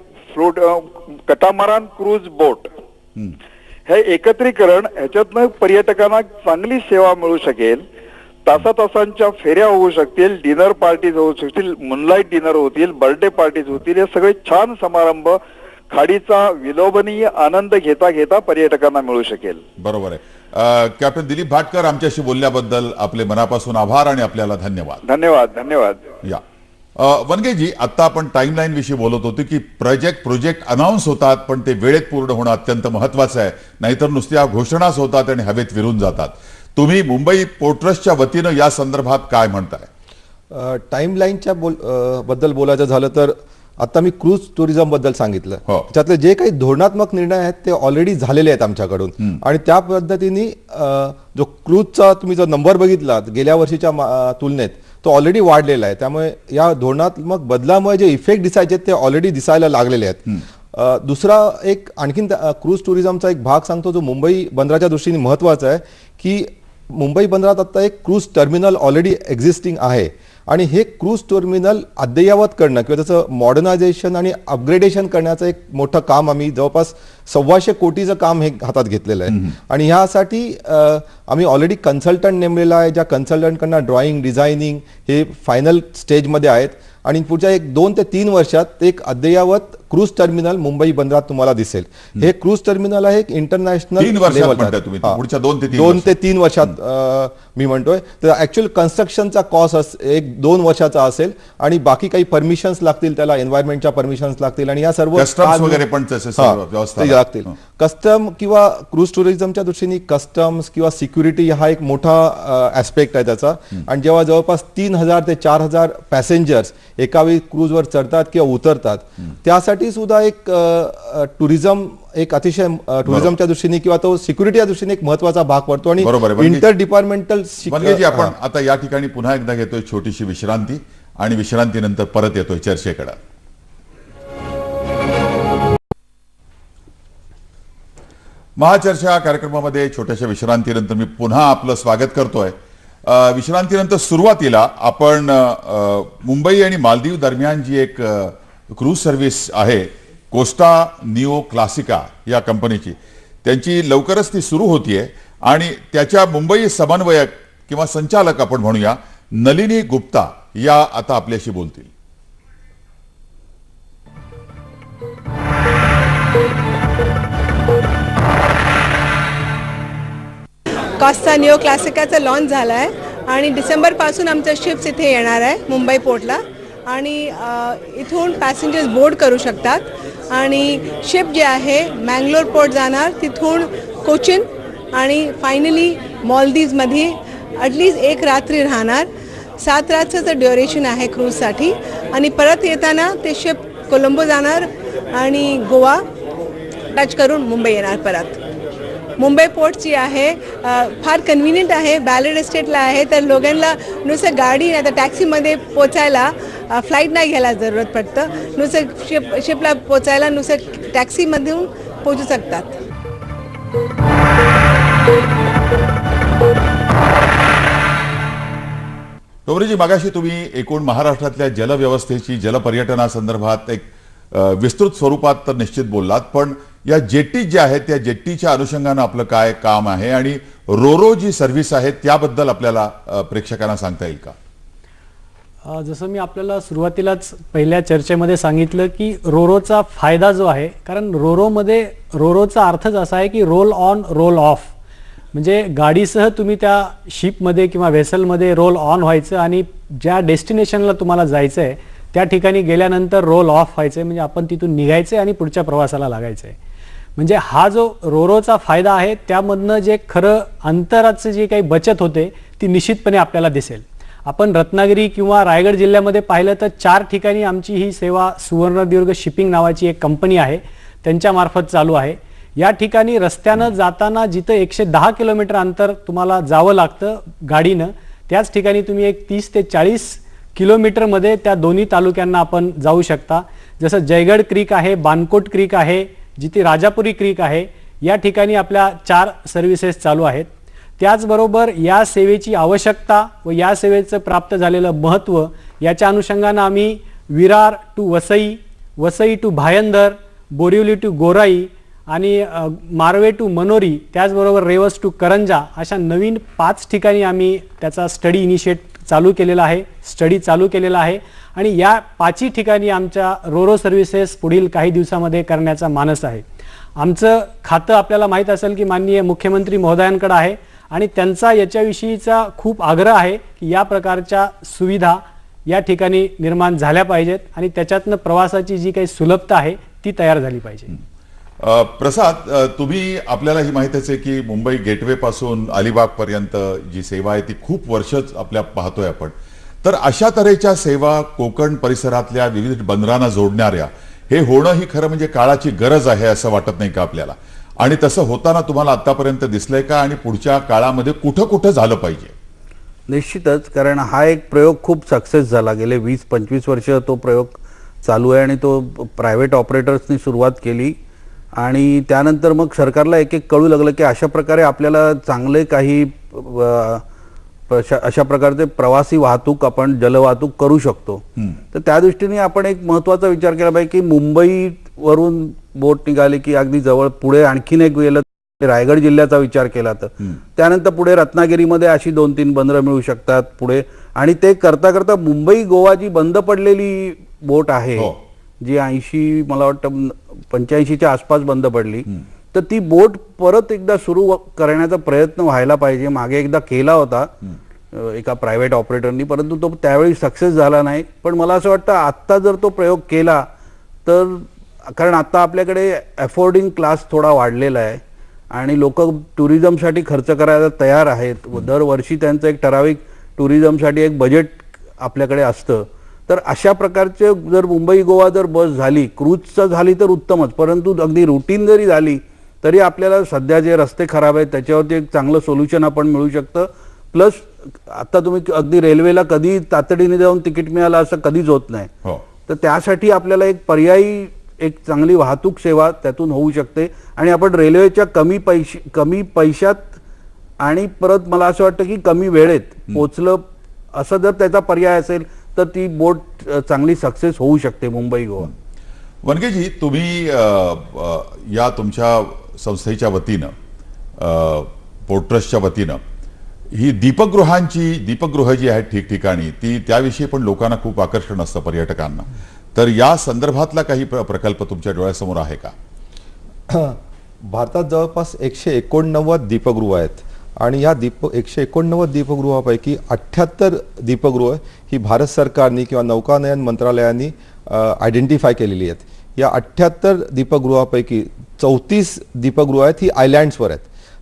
कटामारान क्रूज बोट हे एकत्रीकरण, ह्याच्यातनं पर्यटकांना चांगली सेवा मिळू शकेल. तासातासांच्या फेऱ्या होऊ शकतील, डिनर पार्टीज होऊ शकतील, मूनलाईट डिनर होतील, बर्थडे पार्टीज होतील. हे सगळे छान समारंभ खाडीचा विलोभनीय आनंद घेता घेता पर्यटकांना मिळू शकेल. बरोबर आहे. कॅप्टन दिलीप भाटकर, आमच्याशी बोलल्याबद्दल आपले मनापासून आभार आणि आपल्याला धन्यवाद. धन्यवाद. या वनगेजी, आता आपण टाइमलाईन विषयी बोलत होतो की प्रोजेक्ट अनाऊन्स होतात पण ते वेळेत पूर्ण होणं अत्यंत महत्वाचं आहे, नाहीतर नुसत्या घोषणाच होतात आणि हवेत विरून जातात. तुम्ही मुंबई पोर्ट ट्रस्टच्या वतीनं या संदर्भात काय म्हणताय? टाइमलाईनच्या बद्दल बोलायचं झालं तर आता मी क्रूज टुरिझम बद्दल सांगितलं. हो. त्यातले जे काही धोरणात्मक निर्णय आहेत ते ऑलरेडी झालेले आहेत आमच्याकडून आणि त्या पद्धतीने जो क्रूजचा तुम्ही जो नंबर बघितला गेल्या वर्षीच्या तुलनेत तो ऑलरेडी वाढलेला आहे. त्यामुळे या धोरणात्मक बदलामुळे जे इफेक्ट दिसायचे ते ऑलरेडी दिसायला लागलेले आहेत. दुसरा एक आणखीन क्रूज टुरिझमचा एक भाग सांगतो जो मुंबई बंदराच्या दृष्टीने महत्वाचा आहे की मुंबई बंदरात आता एक क्रूज टर्मिनल ऑलरेडी एक्झिस्टिंग आहे आणि हे क्रूज टर्मिनल अद्ययावत करणं किंवा त्याचं मॉडर्नायझेशन आणि अपग्रेडेशन करण्याचं एक मोठं काम आम्ही जवळपास 125 कोटीचं काम हे हातात घेतलेलं आहे. आणि ह्यासाठी आम्ही ऑलरेडी कन्सल्टंट नेमलेला आहे, ज्या कन्सल्टंटकडनं ड्रॉइंग, डिझायनिंग हे फायनल स्टेजमध्ये आहेत आणि पुढच्या 2 ते 3 वर्षात एक अद्ययावत क्रूज टर्मिनल मुंबई बंदरात तुम्हाला दिसेल. हे क्रूज टर्मिनल आहे एक इंटरनॅशनल 3 वर्षात म्हणताय तुम्ही, पुढच्या 2 ते 3 2 ते 3 वर्षात मी म्हणतोय. तर ऍक्च्युअल कन्स्ट्रक्शनचा कॉस्ट 1-2 वर्षाचा असेल आणि बाकी काही परमिशन्स लागतील, त्याला एन्व्हायरमेंटच्या परमिशन्स लागतील आणि या सर्व Customs वगैरे पण तसे सर्व व्यवस्था ते लागतील. कस्टम किंवा क्रूज टुरिझमच्या दृष्टीने कस्टम्स किंवा सिक्युरिटी हा एक मोठा ऍस्पेक्ट आहे त्याचा. आणि जेव्हा जवळपास 3000 ते 4000 पॅसेंजर्स एका वेळी क्रूजवर चढतात किंवा उतरतात, त्यासाठी सुद्धा एक टुरिझम एक अतिशय टुरिझमच्या दृष्टीने किंवा तो सिक्युरिटीच्या दृष्टीने एक महत्वाचा भाग पडतो. आणि इंटर डिपार्टमेंटल मनगेजी, आपण आता या ठिकाणी पुन्हा एकदा घेतोय छोटीशी विश्रांती आणि विश्रांतीनंतर परत येतोय चर्चेकडे. महाचर्चा कार्यक्रमामध्ये छोट्याशा विश्रांतीनंतर मी पुन्हा आपलं स्वागत करतोय. विश्रांतीनंतर सुरुवातीला आपण मुंबई आणि मालदीव दरम्यान जी एक क्रूज सर्व्हिस आहे कोस्टा निओ क्लासिका या कंपनीची, त्यांची लवकरच ती सुरू होतीये आणि त्याच्या मुंबई समन्वयक किंवा संचालक आपण म्हणूया नलिनी गुप्ता या आता आपल्याशी बोलतील. कॉस्टा निओ क्लासिकाचा लॉन्च झाला आहे आणि डिसेंबरपासून आमच्या शिप्स इथे येणार आहे मुंबई पोर्टला आणि इथून पॅसेंजर्स बोर्ड करू शकतात आणि शिप जे आहे मँगलोर पोर्ट जाणार, तिथून कोचिन आणि फायनली मॉलदीव्समध्ये ॲटलीस्ट 1 रात्री राहणार. 7 रात्रचं ड्युरेशन आहे क्रूजसाठी आणि परत येताना ते शिप कोलंबो जाणार आणि गोवा टच करून मुंबई येणार परत. मुंबई पोर्टची आहे फार कन्व्हिनियंट आहे, बॅलेड एस्टेटला आहे, तर लोकांना नुसतं गाडी नाही तर टॅक्सीमध्ये पोचायला फ्लाईट नाही घ्यायला जरूरत पडतं. नुसतं शिपला पोचायला नुसतं टॅक्सीमधून पोचू शकतात. टोमरेजी, मागाशी तुम्ही एकूण महाराष्ट्रातल्या जलव्यवस्थेची जलपर्यटनासंदर्भात एक विस्तृत स्वरूपात तर निश्चित बोललात, पण या जेट्टी ज्या आहेत त्या जेट्टीच्या अनुषंगानं आपलं काय काम आहे आणि रोरो जी सर्व्हिस आहे त्याबद्दल आपल्याला प्रेक्षकांना सांगता येईल का? जसं मी आपल्याला सुरुवातीलाच पहिल्या चर्चेमध्ये सांगितलं की रोरोचा फायदा जो आहे, कारण रोरोचा अर्थच असा आहे की रोल ऑन रोल ऑफ, म्हणजे गाडीसह तुम्ही त्या शिपमध्ये किंवा व्हेसलमध्ये रोल ऑन व्हायचं आणि ज्या डेस्टिनेशनला तुम्हाला जायचं आहे त्या ठिकाणी गेल्यानंतर रोल ऑफ व्हायचं, म्हणजे आपण तिथून निघायचं आणि पुढच्या प्रवासाला लागायचं आहे. म्हणजे हा जो रोरोचा फायदा आहे त्यामधनं जे खरं अंतराचं जे काही बचत होते ती निश्चितपणे आपल्याला दिसेल. आपण रत्नागिरी किंवा रायगड जिल्ह्यामध्ये पाहिलं तर 4 ठिकाणी आमची ही सेवा सुवर्णदीर्घ शिपिंग नावाची एक कंपनी आहे त्यांच्यामार्फत चालू आहे. या ठिकाणी रस्त्यानं जाताना जिथं 110 किलोमीटर अंतर तुम्हाला जावं लागतं गाडीनं, त्याच ठिकाणी तुम्ही एक 30 ते 40 किलोमीटरमध्ये त्या दोन्ही तालुक्यांना आपण जाऊ शकता. जसं जयगड क्रीक आहे, बानकोट क्रीक आहे, जिथे राजापुरी क्रीक आहे, या ठिकाणी आपल्या 4 सर्व्हिसेस चालू आहेत. त्याचबरोबर या सेवेची आवश्यकता व या सेवेचं प्राप्त झालेलं महत्त्व याच्या अनुषंगानं आम्ही Virar to Vasai, Vasai to Bhayandar, Borivali to Gorai आणि मारवे टू मनोरी, त्याचबरोबर रेवस टू करंजा अशा नवीन 5 ठिकाणी आम्ही त्याचा स्टडी चालू केलेला आहे आणि या 5ही ठिकाणी आमच्या रोरो सर्व्हिसेस पुढील काही दिवसामध्ये करण्याचा मानस आहे. आमचं खातं आपल्याला माहीत असेल की माननीय मुख्यमंत्री महोदयांकडे आहे आणि त्यांचा याच्याविषयीचा खूप आग्रह आहे की या प्रकारच्या सुविधा या ठिकाणी निर्माण झाल्या पाहिजेत आणि त्याच्यातनं प्रवासाची जी काही सुलभता आहे ती तयार झाली पाहिजे. प्रसाद, तुम्ही आपल्याला ही माहितीच आहे की मुंबई गेटवे पासून अलिबाग पर्यंत जी सेवा आहे ती खूप वर्षच आपल्या पाहतोय आपण. तर अशा तऱ्हेच्या सेवा कोकण परिसरातल्या विविध बंदरांना जोडणाऱ्या हे होणं ही खरं म्हणजे काळाची गरज आहे असं वाटत नाही का आपल्याला? आणि तसं होताना तुम्हाला आतापर्यंत दिसलंय का आणि पुढच्या काळामध्ये कुठं कुठं झालं पाहिजे? निश्चितच, कारण हा एक प्रयोग खूप सक्सेस झाला. गेले 20-25 वर्ष तो प्रयोग चालू आहे आणि तो प्रायव्हेट ऑपरेटर्सनी सुरुवात केली आणि त्यानंतर मग सरकारला एक कळू लागलं की अशा प्रकारे आपल्याला चांगले काही अशा प्रकारचे प्रवासी वाहतूक आपण जलवाहतूक करू शकतो. तर त्या दृष्टीने आपण एक महत्त्वाचा विचार केला पाहिजे की मुंबईवरून बोट निघाली की अगदी जवळ पुढे आणखीन एक गेलं रायगड जिल्ह्याचा विचार केला तर त्यानंतर पुढे रत्नागिरीमध्ये अशी 2-3 बंदरं मिळू शकतात. पुढे आणि ते करता करता मुंबई गोवा जी बंद पडलेली बोट आहे हो. जी 80 मला वाटतं 85च्या आसपास बंद पडली, तर ती बोट परत एकदा सुरू करण्याचा प्रयत्न व्हायला पाहिजे. मागे एकदा केला होता एका प्रायव्हेट ऑपरेटरनी, परंतु तो त्यावेळी सक्सेस झाला नाही. पण मला असं वाटतं आत्ता जर तो प्रयोग केला तर, कारण आता आपल्याकडे अफोर्डिंग क्लास थोडा वाढलेला आहे आणि लोक टुरिझमसाठी खर्च करायला तयार आहेत. दरवर्षी त्यांचं एक ठराविक टुरिझमसाठी एक बजेट आपल्याकडे असतं. तर अशा प्रकारचे जर मुंबई गोवा जर बस झाली, क्रूजचं झाली तर उत्तमच, परंतु अगदी रुटीन जरी झाली तरी आपल्याला सध्या जे रस्ते खराब आहेत त्याच्यावरती एक चांगलं सोल्युशन आपण मिळू शकतं. प्लस आता तुम्ही अगदी रेल्वेला कधी तातडीने जाऊन तिकीट मिळालं असं कधीच होत नाही. हो. तर त्यासाठी आपल्याला एक पर्यायी एक चांगली वाहतूक सेवा त्यातून होऊ शकते आणि आपण रेल्वेच्या कमी पैशात आणि परत मला असं वाटतं की कमी वेळेत पोचलं असं जर त्याचा पर्याय असेल तर ती बोट चांगली सक्सेस होऊ शकते मुंबई गोवा. वनगेजी, तुम्ही या तुमच्या संस्थेच्या वतीनं, पोर्ट ट्रस्टच्या वतीनं ही दीपगृह जी आहेत ठिकठिकाणी, ती त्याविषयी पण लोकांना खूप आकर्षण असतं पर्यटकांना. तर या संदर्भातला काही प्रकल्प तुमच्या डोळ्यासमोर आहे का? भारतात जवळपास 189 दीपगृह आहेत आणि या 189 दीपगृहापैकी 78 दीपगृह ही भारत सरकारने किंवा नौकानयन मंत्रालयाने आयडेंटिफाय केलेली आहेत. या 78 दीपगृहापैकी 34 दीपगृह आहेत ही आयलँड्सवर आहेत.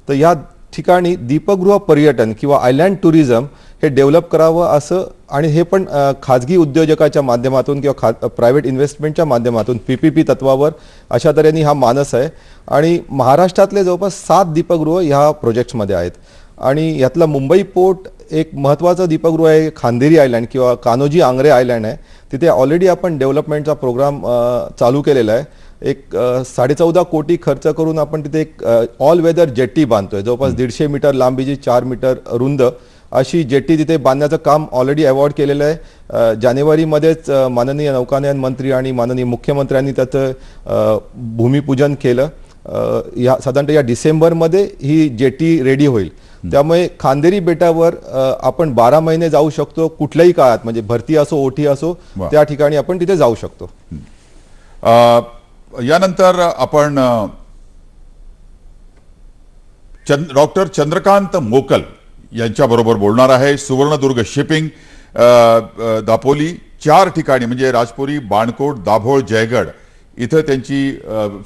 तर या ठिकाणी दीपगृह पर्यटन किंवा आयलँड टुरिझम हे डेव्हलप करावं असं, आणि हे पण खाजगी उद्योजकाच्या माध्यमातून किंवा प्रायव्हेट इन्व्हेस्टमेंटच्या माध्यमातून PPP तत्वावर अशा तऱ्हेने हा मानस आहे. आणि महाराष्ट्रातले जवळपास 7 दीपगृह ह्या प्रोजेक्ट्समध्ये आहेत आणि यातलं मुंबई पोर्ट एक महत्त्वाचं दीपगृह आहे. खांदेरी आयलँड किंवा कान्होजी आंग्रे आयलँड आहे, तिथे ऑलरेडी आपण डेव्हलपमेंटचा प्रोग्राम चालू केलेला आहे. एक 14.5 कोटी खर्च करून आपण तिथे एक ऑल वेदर जेट्टी बांधतोय. जवळपास 150 मीटर लांबीची 4 मीटर रुंद अशी जेट्टी तिथे बांधण्याचं काम ऑलरेडी अवॉर्ड केलेलं आहे. जानेवारीमध्येच माननीय नौकानयन मंत्री आणि माननीय मुख्यमंत्र्यांनी त्याचं भूमिपूजन केलं. साधारणतः या डिसेंबरमध्ये ही जेट्टी रेडी होईल. त्यामुळे खांदेरी बेटावर आपण 12 महिने जाऊ शकतो, कुठल्याही काळात, म्हणजे भरती असो ओटी असो, त्या ठिकाणी आपण तिथे जाऊ शकतो. यानंतर आपण डॉक्टर चंद्रकांत मोकल यांच्याबरोबर बोलणार आहे. सुवर्णदुर्ग शिपिंग, दापोली 4 ठिकाणी म्हणजे राजपुरी, बाणकोट, दाभोळ, जयगड इथं त्यांची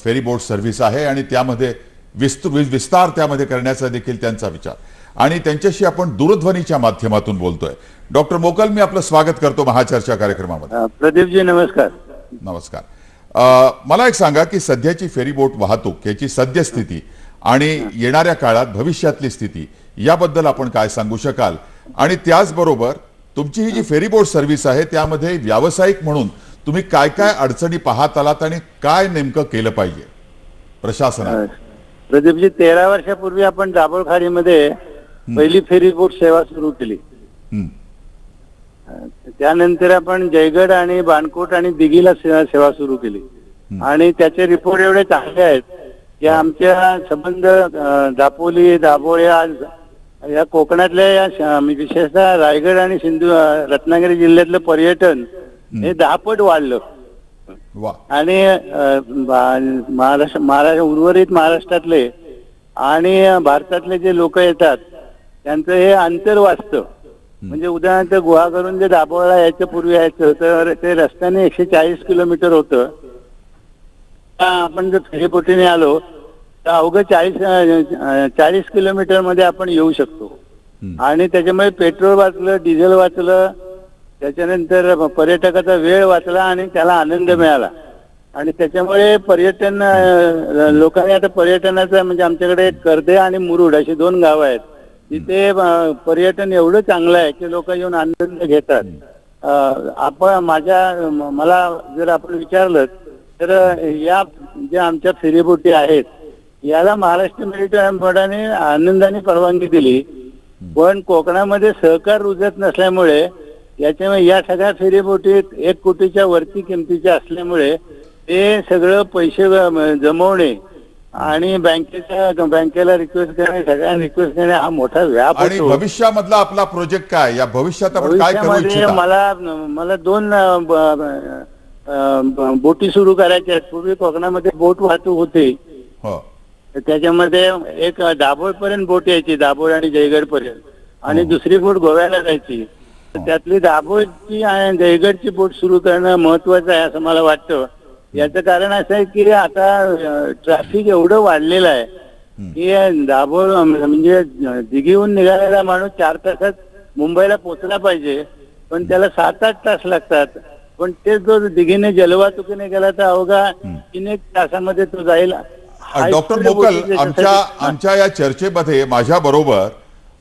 फेरी बोट सर्व्हिस आहे आणि त्यामध्ये विस्तार त्यामध्ये करण्याचा देखील त्यांचा विचार, आणि त्यांच्याशी आपण दूरध्वनीच्या माध्यमातून बोलतोय. डॉक्टर मोकल, मी आपलं स्वागत करतो महाचर्चा कार्यक्रमामध्ये. प्रदीपजी नमस्कार. नमस्कार. मला एक सांगा की सध्याची फेरीबोट वाहतूक याची सद्यस्थिती आणि येणाऱ्या काळात भविष्यातली स्थिती याबद्दल आपण काय सांगू शकाल, आणि त्याचबरोबर तुमची ही जी फेरीबोट सर्व्हिस आहे त्यामध्ये व्यावसायिक म्हणून तुम्ही काय काय अडचणी पाहत आलात आणि काय नेमकं केलं पाहिजे प्रशासनाने? प्रदीपजी, 13 वर्षापूर्वी आपण दाभोळ खाडीमध्ये पहिली फेरीबोट सेवा सुरू केली. त्यानंतर आपण जयगड आणि बाणकोट आणि दिघीला सेवा सुरू केली आणि त्याचे रिपोर्ट एवढे चांगले आहेत की आमच्या संबंध दापोली, दाभोळ या कोकणातल्या या विशेषतः रायगड आणि रत्नागिरी जिल्ह्यातलं पर्यटन हे 10 पट वाढलं. आणि महाराष्ट्र उर्वरित महाराष्ट्रातले आणि भारतातले जे लोक येतात त्यांचं हे अंतर वाचतं. म्हणजे उदाहरणार्थ गुहागरून जे दाभोळला यायचं पूर्वी यायचं तर ते रस्त्याने 140 किलोमीटर होतं. आपण जर फेरीबोटीने आलो तर अवघं 40 किलोमीटर मध्ये आपण येऊ शकतो. आणि त्याच्यामुळे पेट्रोल वाचलं, डिझेल वाचलं, त्याच्यानंतर पर्यटकाचा वेळ वाचला आणि त्याला आनंद मिळाला. आणि त्याच्यामुळे पर्यटन लोकांनी आता पर्यटनाचं म्हणजे आमच्याकडे कर्दे आणि मुरुड अशी 2 गावं आहेत, तिथे पर्यटन एवढं चांगलं आहे की लोक येऊन आनंद घेतात. मला जर आपण विचारलं तर या ज्या आमच्या फेरीबोटी आहेत याला महाराष्ट्र मेरीटाईम बोर्डाने आनंदाने परवानगी दिली, पण कोकणामध्ये सहकार रुजत नसल्यामुळे याच्यामुळे या सगळ्या फेरीबोटी 1 कोटीच्या वरती किमतीच्या असल्यामुळे ते सगळं पैसे जमवणे आणि बँकेला रिक्वेस्ट करणे, सगळ्यांना रिक्वेस्ट करणे हा मोठा व्याप आणि होतो. भविष्यामधला आपला प्रोजेक्ट काय, या भविष्यात आपण काय करू भविष्यामध्ये इच्छिता? मला 2 बोटी सुरू करायच्या आहेत. पूर्वी कोकणामध्ये बोट वाहतूक होती. हो. तर त्याच्यामध्ये एक दाभोळपर्यंत बोट यायची, दाभोळ आणि जयगड पर्यंत, आणि दुसरी बोट गोव्याला जायची. तर त्यातली दाभोळची आणि जयगडची बोट सुरू करणं महत्वाचं आहे असं मला वाटतं. याचं कारण असं आहे की आता ट्रॅफिक एवढं वाढलेलं आहे की दाभोळ म्हणजे दिघीहून निघालेला माणूस 4 तासात मुंबईला पोहोचला पाहिजे, पण त्याला 7-8 तास लागतात. पण ते जो दिघीने जलवाहतुकीने गेला तर अवघा 3-1 तासामध्ये तो जाईल. डॉक्टर मोकल, आमच्या या चर्चेमध्ये माझ्या बरोबर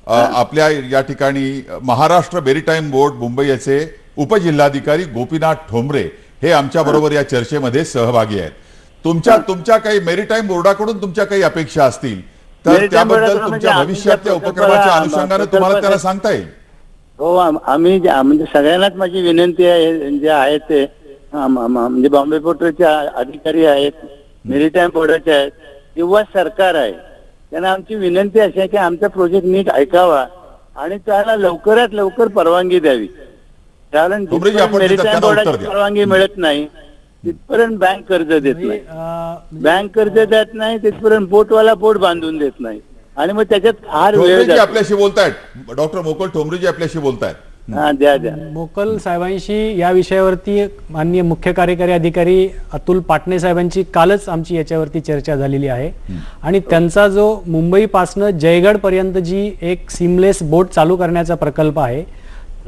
आपल्या या ठिकाणी महाराष्ट्र मेरीटाईम बोर्ड मुंबई याचे उपजिल्हाधिकारी गोपीनाथ ठोंबरे हे आमच्या बरोबर या चर्चेमध्ये सहभागी आहेत. तुमच्या काही मेरीटाईम बोर्डाकडून तुमच्या काही अपेक्षा असतील तर त्याबद्दल तुमच्या भविष्यातल्या उपक्रमाच्या अनुषंगाने तुम्हाला त्याला सांगता येईल. हो, आम्ही म्हणजे सगळ्यांनाच माझी विनंती आहे, जे आहेत ते म्हणजे बॉम्बे पोर्टचे अधिकारी आहेत, मेरीटाईम बोर्डाचे आहेत किंवा सरकार आहे, त्यांना आमची विनंती अशी आहे की आमचा प्रोजेक्ट नीट ऐकावा आणि त्याला लवकरात लवकर परवानगी द्यावी. कारण मेरीटाईम बोर्डाची परवानगी मिळत नाही तिथपर्यंत बँक कर्ज देत नाही, बँक कर्ज देत नाही तिथपर्यंत बोटवाला बोट बांधून देत नाही, आणि मग त्याच्यात फार वेळ जातो. आपल्याशी बोलतायत डॉक्टर मोकल ठोंबरेजी आपल्याशी बोलतायत. द्या. मोकल साहेबांशी या विषयावरती माननीय मुख्य कार्यकारी अधिकारी अतुल पाटणे साहेबांची कालच आमची याच्यावरती चर्चा झालेली आहे. आणि त्यांचा जो मुंबईपासनं जयगड पर्यंत जी एक सीमलेस बोट चालू करण्याचा प्रकल्प आहे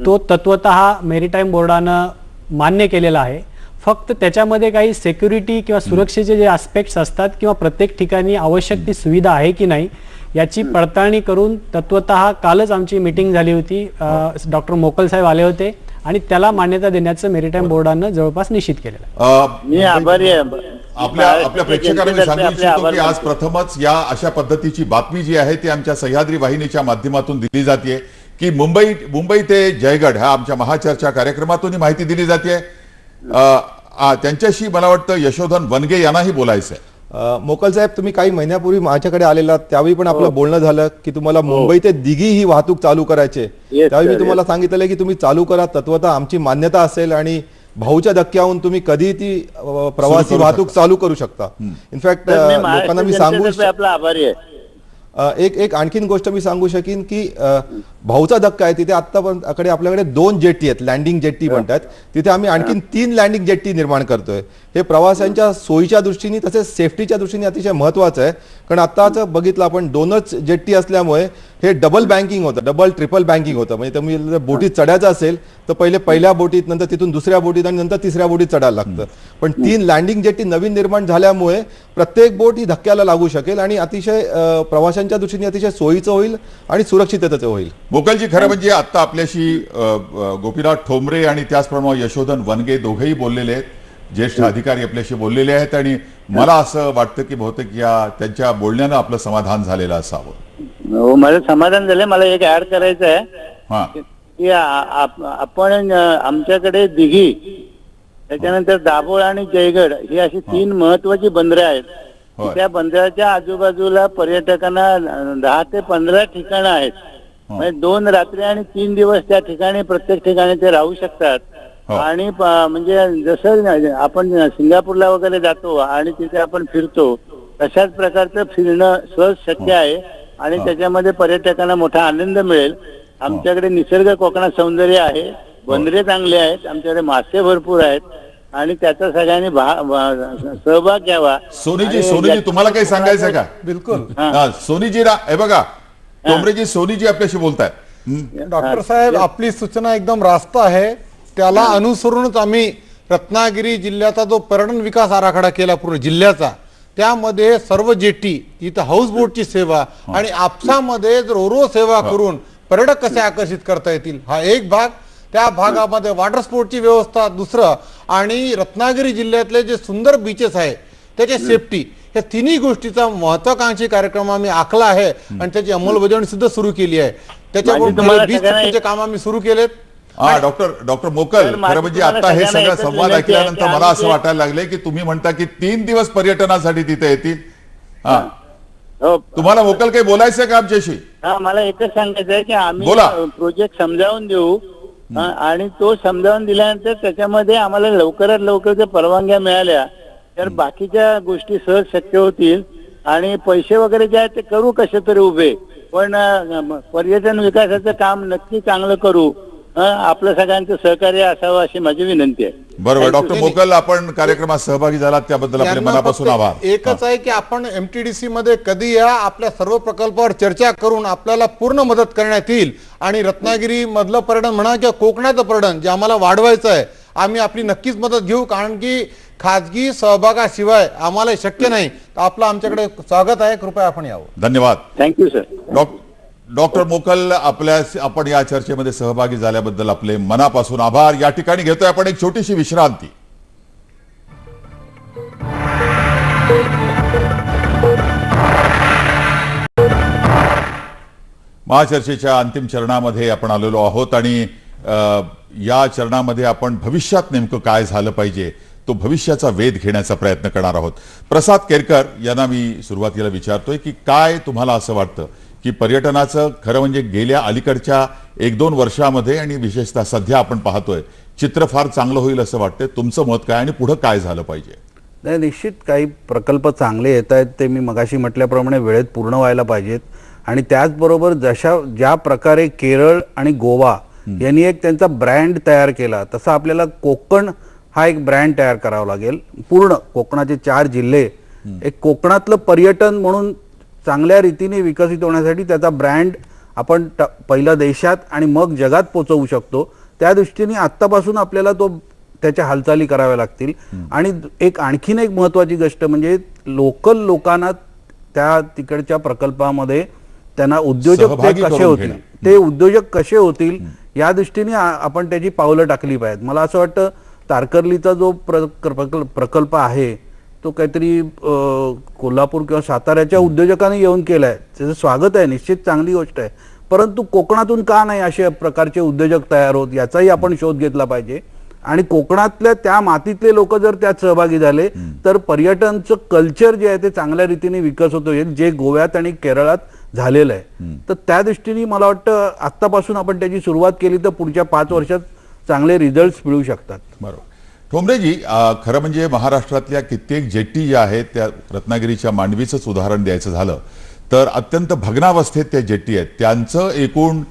तो तत्वतः मेरीटाईम बोर्डानं मान्य केलेला आहे. फक्त त्याच्यामध्ये काही सिक्युरिटी किंवा सुरक्षेचे जे आस्पेक्ट्स असतात किंवा प्रत्येक ठिकाणी आवश्यक ती सुविधा आहे की नाही याची पडताळणी करून तत्वतः कालच आमची मीटिंग झाली होती. डॉक्टर मोकल साहेब आले होते आणि त्याला मान्यता देण्याचं मेरीटाईम बोर्डानं जवळपास निश्चित केलेलं आहे. मी आभारी आहे. आपल्या प्रेक्षकांना मी सांगू इच्छितो की आज प्रथमच या अशा पद्धतीची बातमी जी आहे ती आमच्या सह्याद्री वाहिनीच्या माध्यमातून दिली जाते की मुंबई ते जयगड ह्या आमच्या महाचर्चा कार्यक्रमातून ही माहिती दिली जाते. त्यांच्याशी मला वाटतं यशोधन वनगे यांनाही बोलायचं आहे. मोकल साहेब, तुम्ही काही महिन्यापूर्वी माझ्याकडे आलेला त्यावेळी पण आपलं बोलणं झालं की तुम्हाला मुंबई ते दिघी ही वाहतूक चालू करायची. त्यावेळी मी तुम्हाला सांगितलं की तुम्ही चालू करा, तत्वतः आमची मान्यता असेल आणि भाऊच्या धक्क्याहून तुम्ही कधी ती प्रवासी वाहतूक चालू करू शकता. इनफॅक्ट लोकांना मी सांगू आपला आभारी आहे. एक आणखीन गोष्ट मी सांगू शकीन की भाऊचा धक्का आहे तिथे आतापर्यंत आपल्याकडे 2 जेट्टी आहेत, लँडिंग जेट्टी म्हणतात. तिथे आम्ही आणखीन 3 लँडिंग जेट्टी निर्माण करतोय. हे प्रवाशांच्या सोयीच्या दृष्टीने तसेच सेफ्टीच्या दृष्टीने अतिशय महत्वाचं आहे. कारण आताच बघितलं आपण 2च जेट्टी असल्यामुळे हे डबल बँकिंग होतं, डबल ट्रिपल बँकिंग होतं. म्हणजे तुम्ही बोटीत चढायचं असेल तर पहिले पहिल्या बोटीत, नंतर तिथून दुसऱ्या बोटीत आणि नंतर तिसऱ्या बोटीत चढायला लागतं. पण 3 लँडिंग जेट्टी नवीन निर्माण झाल्यामुळे प्रत्येक बोट ही धक्क्याला लागू शकेल आणि अतिशय प्रवाशांच्या दृष्टीने अतिशय सोयीचं होईल आणि सुरक्षिततेचं होईल. मोकलजी, खरं म्हणजे आता आपल्याशी गोपीनाथ ठोंबरे आणि त्याचप्रमाणे यशोधन वनगे दोघेही बोललेले आहेत, ज्येष्ठ अधिकारी आपल्याशी बोललेले आहेत. आणि मला असं वाटतं की बहुतेक त्यांच्या बोलण्यानं आपलं समाधान झालेलं असावं. हो, माझं समाधान झालं. मला एक ऍड करायचं आहे की आपण आमच्याकडे दिघी, त्याच्यानंतर दाभोळ आणि जयगड ही अशी 3 महत्वाची बंदरे आहेत. त्या बंदराच्या आजूबाजूला पर्यटकांना 10 ते 15 ठिकाणं आहेत. म्हणजे 2 रात्री आणि 3 दिवस त्या ठिकाणी प्रत्येक ठिकाणी ते राहू शकतात. आणि म्हणजे जसं आपण सिंगापूरला वगैरे जातो आणि तिथे आपण फिरतो तशाच प्रकारचं फिरणं सहज शक्य आहे आणि त्याच्यामध्ये पर्यटकांना मोठा आनंद मिळेल. आमच्याकडे निसर्ग कोकणात सौंदर्य आहे, बंदरे चांगले आहेत, आमच्याकडे मासे भरपूर आहेत आणि त्याचा सगळ्यांनी सहभाग घ्यावा. सोनीजी तुम्हाला काही सांगायचं का? बिलकुल. सोनीजी हे बघा, ठोंबरेजी सोनीजी आपल्याशी बोलतायत. डॉक्टर साहेब, आपली सूचना एकदम रास्त आहे. त्याला अनुसरूनच आम्ही रत्नागिरी जिल्ह्याचा जो पर्यटन विकास आराखडा केला पूर्ण जिल्ह्याचा, त्यामध्ये सर्व जेटी, तिथं हाऊस बोटची सेवा आणि आपसामध्ये रो सेवा करून पर्यटक कसे आकर्षित करता येतील हा एक भाग. त्या भागामध्ये वॉटर स्पोर्टची व्यवस्था दुसरं, आणि रत्नागिरी जिल्ह्यातले जे सुंदर बीचेस आहे त्याची सेफ्टी, या तिन्ही गोष्टीचा महत्वाकांक्षी कार्यक्रम आम्ही आखला आहे आणि त्याची अंमलबजावणी सुद्धा सुरू केली आहे. त्याच्यामुळे बीच काम आम्ही सुरू केलेत. डॉक्टर मोकल, खरं म्हणजे आता हे सगळं संवाद ऐकल्यानंतर मला असं वाटायला लागलंय की तुम्ही म्हणता की 3 दिवस पर्यटनासाठी तिथे येतील हा हो तुम्हाला वोकल काही बोलायचंय का आमच्याशी? हा मला एकच सांगायचं आहे की आम्ही बोला. प्रोजेक्ट समजावून देऊ आणि तो समजावून दिल्यानंतर त्याच्यामध्ये आम्हाला लवकरात लवकर जर परवानग्या मिळाल्या तर बाकीच्या गोष्टी सहज शक्य होतील आणि पैसे वगैरे जे आहेत ते करू कसे तरी उभे, पण पर्यटन विकासाचं काम नक्की चांगलं करू. आपलं सगळ्यांचं सहकार्य असावं अशी माझी विनंती आहे. बरोबर. डॉक्टर मोकल, आपण कार्यक्रमात सहभागी झालात त्याबद्दल आपले यांना मनापासून फक्त आभार. एकच आहे की आपण MTDC मध्ये कधी या, आपल्या सर्व प्रकल्पावर चर्चा करून आपल्याला पूर्ण मदत करण्यात येईल आणि रत्नागिरी मधलं पर्यटन म्हणा किंवा कोकणाचं पर्यटन जे आम्हाला वाढवायचं आहे आम्ही आपली नक्कीच मदत घेऊ, कारण की खाजगी सहभागाशिवाय आम्हाला शक्य नाही. तर आपलं आमच्याकडे स्वागत आहे, कृपया आपण यावं. धन्यवाद. Thank you sir. डॉक्टर मोकल, आपण या चर्चेमध्ये सहभागी झाल्याबद्दल आपले मनापासून आभार. या ठिकाणी घेतोय आपण एक छोटीशी विश्रांती. महाचर्चेच्या अंतिम चरणामध्ये आपण आलेलो आहोत आणि या चरणामध्ये आपण भविष्यात नेमकं काय झालं पाहिजे तो भविष्याचा वेध घेण्याचा प्रयत्न करणार आहोत. प्रसाद केरकर यांना मी सुरुवातीला विचारतोय की काय तुम्हाला असं वाटतं की पर्यटनाचं खरं म्हणजे गेल्या अलीकडच्या 1-2 वर्षामध्ये आणि विशेषतः सध्या आपण पाहतोय चित्र फार चांगलं होईल असं वाटतंय. तुमचं मत काय आणि पुढे काय झालं पाहिजे? नाही, निश्चित काही प्रकल्प चांगले येत आहेत, ते मी मगाशी म्हटल्याप्रमाणे वेळेत पूर्ण व्हायला पाहिजेत आणि त्याचबरोबर ज्या प्रकारे केरळ आणि गोवा यांनी एक त्यांचा ब्रँड तयार केला तसा आपल्याला कोकण हा एक ब्रँड तयार करावा लागेल. पूर्ण कोकणाचे 4 जिल्हे एक कोकणातलं पर्यटन म्हणून चांगल्या रीतीने विकसित होण्यासाठी त्याचा ब्रँड आपण पहिला देशात आणि मग जगात पोहोचवू शकतो. त्या दृष्टीने आत्तापासून आपल्याला त्याच्या हालचाली कराव्या लागतील. आणि आणखीन एक महत्वाची गोष्ट म्हणजे लोकल लोकांना त्या तिकडच्या प्रकल्पामध्ये त्यांना उद्योजक कसे होतील, ते उद्योजक कसे होतील या दृष्टीने आपण त्याची पावलं टाकली पाहिजेत. मला असं वाटतं तारकर्लीचा जो प्रकल्प आहे तो काहीतरी कोल्हापूर किंवा साताऱ्याच्या उद्योजकांनी येऊन केलाय, त्याचं स्वागत आहे, निश्चित चांगली गोष्ट आहे. परंतु कोकणातून का नाही अशा प्रकारचे उद्योजक तयार होत याचाही आपण शोध घेतला पाहिजे. आणि कोकणातल्या त्या मातीतले लोक जर त्यात सहभागी झाले तर पर्यटनचं कल्चर जे आहे ते चांगल्या रीतीने विकसित होईल, जे गोव्यात आणि केरळात झालेलं आहे. तर त्या दृष्टीने मला वाटतं आत्तापासून आपण त्याची सुरुवात केली तर पुढच्या 5 वर्षात चांगले रिझल्ट्स मिळू शकतात. बरोबर. ठोंबरेजी, खरं म्हणजे महाराष्ट्रातल्या कित्येक जेट्टी ज्या आहेत त्या रत्नागिरीच्या मांडवीचंच उदाहरण द्यायचं झालं तर अत्यंत भग्नावस्थेत त्या जेट्टी आहेत. त्यांचं एकूण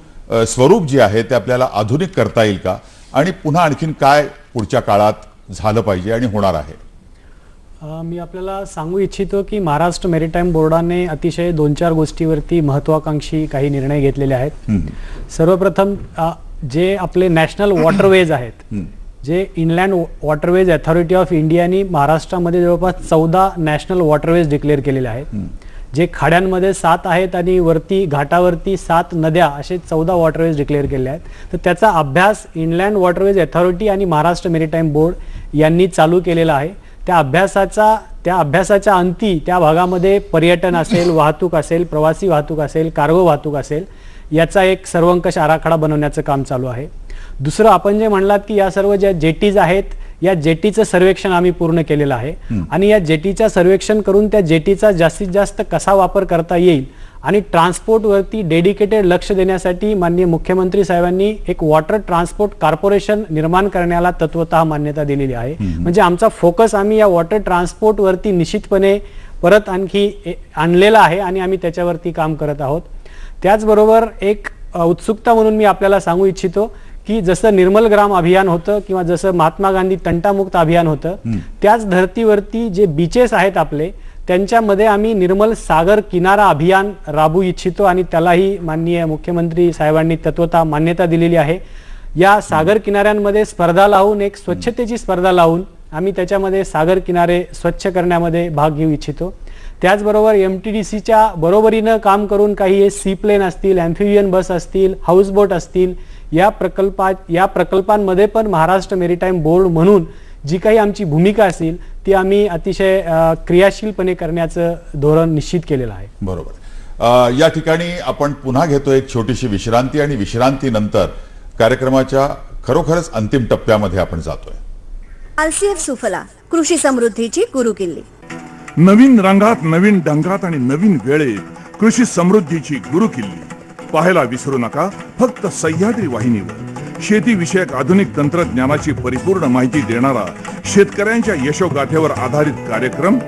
स्वरूप जे आहे ते आपल्याला आधुनिक करता येईल का आणि पुन्हा आणखीन काय पुढच्या काळात झालं पाहिजे आणि होणार आहे? मी आपल्याला सांगू इच्छितो की महाराष्ट्र मेरीटाईम बोर्डाने अतिशय 2-4 गोष्टीवरती महत्वाकांक्षी काही निर्णय घेतलेले आहेत. सर्वप्रथम जे आपले नॅशनल वॉटरवेज आहेत, जे इनलँड वॉटरवेज अथॉरिटी ऑफ इंडियानी महाराष्ट्रामध्ये जवळपास 14 नॅशनल वॉटरवेज डिक्लेअर केलेले आहेत, जे खाड्यांमध्ये 7 आहेत आणि वरती घाटावरती 7 नद्या असे 14 वॉटरवेज डिक्लेअर केले आहेत. तर त्याचा अभ्यास इनलँड वॉटरवेज अथॉरिटी आणि महाराष्ट्र मेरीटाईम बोर्ड यांनी चालू केलेला आहे. त्या अभ्यासाच्या अंती त्या भागामध्ये पर्यटन असेल, वाहतूक असेल, प्रवासी वाहतूक असेल, कार्गो वाहतूक असेल, याचा एक सर्वंकष आराखडा बनवण्याचं काम चालू आहे. दुसरं, आपण जे म्हणलात की या सर्व ज्या जेटीज आहेत या जेटीचं सर्वेक्षण आम्ही पूर्ण केलेलं आहे आणि या जेटीचं सर्वेक्षण करून त्या जेटीचा जास्तीत जास्त कसा वापर करता येईल आणि ट्रान्सपोर्टवरती डेडिकेटेड लक्ष देण्यासाठी माननीय मुख्यमंत्री साहेबांनी एक वॉटर ट्रान्सपोर्ट कॉर्पोरेशन निर्माण करण्याला तत्वतः मान्यता दिलेली आहे. म्हणजे आमचा फोकस आम्ही या वॉटर ट्रान्सपोर्टवरती निश्चितपणे परत आणखी आणलेला आहे आणि आम्ही त्याच्यावरती काम करत आहोत. त्याचबरोबर एक उत्सुकता म्हणून मी आपल्याला सांगू इच्छितो की जसं निर्मल ग्राम अभियान होतं किंवा जसं महात्मा गांधी तंटामुक्त अभियान होतं, त्याच धर्तीवरती जे बीचेस आहेत आपले त्यांच्यामध्ये आम्ही निर्मल सागर किनारा अभियान राबवू इच्छितो आणि त्यालाही माननीय मुख्यमंत्री साहेबांनी तत्वतः मान्यता दिलेली आहे. या सागर किनाऱ्यांमध्ये स्पर्धा लावून, एक स्वच्छतेची स्पर्धा लावून आम्ही त्याच्यामध्ये सागर किनारे स्वच्छ करण्यामध्ये भाग घेऊ इच्छितो. त्याचबरोबर MTDCच्या बरोबरीनं काम करून काही सी प्लेन असतील, ॲम्फिबियन बस असतील, हाऊसबोट असतील, या प्रकल्पांमध्ये पण महाराष्ट्र मेरीटाईम बोर्ड म्हणून जी काही आमची भूमिका असेल ती आम्ही अतिशय क्रियाशीलपणे करण्याचं धोरण निश्चित केलेलं आहे. बरोबर. या ठिकाणी आपण पुन्हा घेतो एक छोटीशी विश्रांती आणि विश्रांतीनंतर कार्यक्रमाच्या खरोखरच अंतिम टप्प्यामध्ये आपण जातोय. LCF सुफला, कृषी समृद्धीची गुरुकिल्ली. नवीन रंगात, नवीन ढंगात आणि नवीन वेळेत कृषी समृद्धीची गुरुकिल्ली पाहायला विसरू नका. फक्त सह्याद्री वाहिनीवर शेतीविषयक आधुनिक तंत्रज्ञानाची परिपूर्ण माहिती देणारा शेतकऱ्यांच्या यशोगाथेवर आधारित कार्यक्रम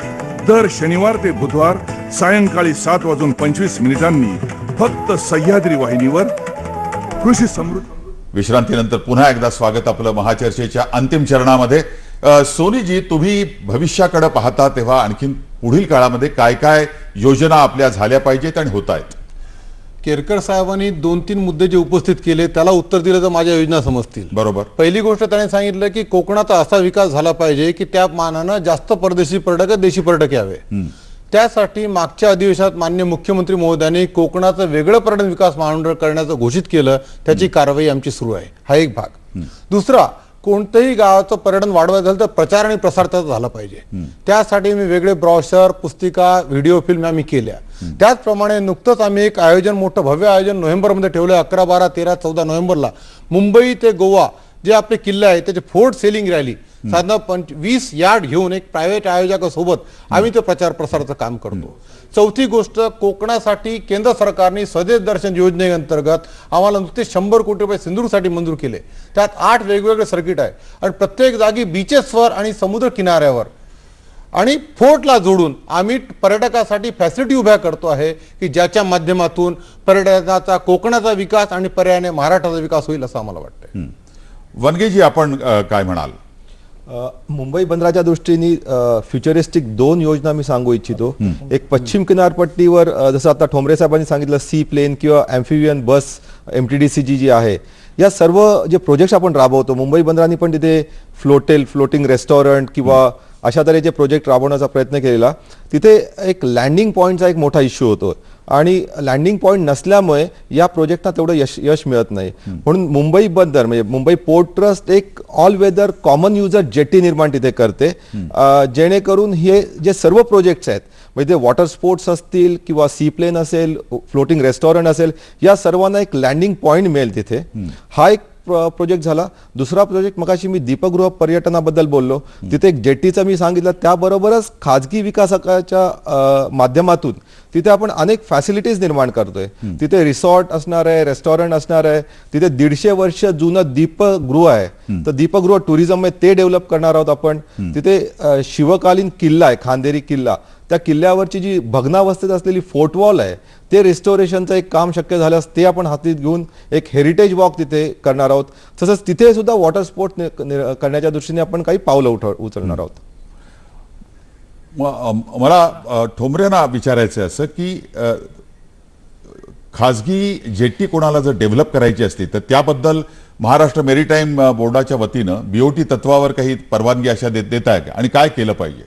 दर शनिवार ते बुधवार सायंकाळी 7:25 फक्त सह्याद्री वाहिनीवर कृषी समृद्धी. विश्रांतीनंतर पुन्हा एकदा स्वागत आपलं महाचर्चेच्या अंतिम चरणामध्ये. सोनीजी, तुम्ही भविष्याकडे पाहता तेव्हा आणखीन पुढील काळामध्ये काय काय योजना आपल्या झाल्या पाहिजेत आणि होत आहेत? केरकर साहेबांनी 2-3 मुद्दे जे उपस्थित केले त्याला उत्तर दिलं तर माझ्या योजना समजतील. बरोबर. पहिली गोष्ट त्याने सांगितलं की कोकणाचा असा विकास झाला पाहिजे की त्या मानानं जास्त परदेशी पर्यटक, देशी पर्यटक यावे. त्यासाठी मागच्या अधिवेशनात माननीय मुख्यमंत्री महोदयांनी कोकणाचं वेगळं पर्यटन विकास महामंडळ करण्याचं घोषित केलं. त्याची कारवाई आमची सुरू आहे. हा एक भाग. दुसरा, कोणत्याही गावाचं पर्यटन वाढवायचं झालं तर प्रचार आणि प्रसार त्याचा झाला पाहिजे. त्यासाठी मी वेगळे ब्रॉशर, पुस्तिका, व्हिडिओ फिल्म आम्ही केल्या. त्याचप्रमाणे नुकतंच आम्ही एक आयोजन, मोठं भव्य आयोजन नोव्हेंबरमध्ये ठेवलं. 11, 12, 13, 14 नोव्हेंबरला मुंबई ते गोवा जे आपले किल्ले आहेत त्याचे फोर्ट सेलिंग रॅली साधारण 20 यार्ड घेऊन एक प्रायव्हेट आयोजकासोबत आम्ही ते प्रचार प्रसाराचं काम करतो. चौथी गोष्ट, कोकणासाठी केंद्र सरकारने स्वदेश दर्शन योजनेअंतर्गत आम्हाला नुकते 100 कोटी रुपये सिंधुदुर्गसाठी मंजूर केले. त्यात 8 वेगवेगळे सर्किट आहे आणि प्रत्येक जागी बीचेसवर आणि समुद्र किनाऱ्यावर आणि फोर्टला जोडून आम्ही पर्यटकासाठी फॅसिलिटी उभ्या करतो आहे की ज्याच्या माध्यमातून पर्यटनाचा, कोकणाचा विकास आणि पर्यायाने महाराष्ट्राचा विकास होईल असं आम्हाला वाटतंय. वनगेजी, आपण काय म्हणाल? मुंबई बंदराच्या दृष्टीने फ्युचरिस्टिक 2 योजना मी सांगू इच्छितो. एक पश्चिम किनारपट्टीवर जसं आता ठोंबरे साहेबांनी सांगितलं, सी प्लेन किंवा एम्फिबियन बस MTDC जी आहे, या सर्व जे प्रोजेक्ट्स आपण राबवतो, मुंबई बंदराने पण तिथे फ्लोटिंग रेस्टॉरंट किंवा अशा तऱ्हेचे प्रोजेक्ट राबवण्याचा प्रयत्न केलेला. तिथे एक लँडिंग पॉईंटचा एक मोठा इश्यू होतो आणि लँडिंग पॉईंट नसल्यामुळे या प्रोजेक्टना तेवढं यश मिळत नाही. म्हणून मुंबई बंदर म्हणजे मुंबई पोर्ट ट्रस्ट एक all weather common user jetty निर्माण तिथे करते, जेणेकरून हे जे सर्व प्रोजेक्ट्स आहेत म्हणजे वॉटर स्पोर्ट्स असतील किंवा सी प्लेन असेल, फ्लोटिंग रेस्टॉरंट असेल, या सर्वांना एक लँडिंग पॉईंट मिळेल तिथे. हा एक प्रोजेक्ट झाला. दुसरा प्रोजेक्ट, मगाशी मी दीपगृह पर्यटनाबद्दल बोललो, तिथे एक जेटीचं मी सांगितलं. त्याबरोबरच खाजगी विकासाच्या माध्यमातून तिथे आपण अनेक फॅसिलिटीज निर्माण करतोय. तिथे रिसॉर्ट असणार आहे, रेस्टॉरंट असणार आहे. तिथे 150 वर्ष जुनं दीपगृह आहे, तर दीपगृह टुरिझम आहे ते डेव्हलप करणार आहोत आपण. तिथे शिवकालीन किल्ला आहे, खांदेरी किल्ला, त्या किल्ल्यावरची जी भग्नावस्थेत असलेली फोर्ट वॉल आहे ते रिस्टोरेशनचं एक काम शक्य झाल्यास ते आपण हातीत घेऊन एक हेरिटेज वॉक तिथे करणार आहोत. तसंच तिथे सुद्धा वॉटर स्पोर्ट्स करण्याच्या दृष्टीने आपण काही पावलं उचलणार आहोत. मला ठोंबरेंना विचारायचं असं की खाजगी जेट्टी कोणाला जर डेव्हलप करायची असती तर त्याबद्दल महाराष्ट्र मेरीटाईम बोर्डाच्या वतीनं BOT तत्वावर काही परवानगी अशा देत आहे आणि काय केलं पाहिजे?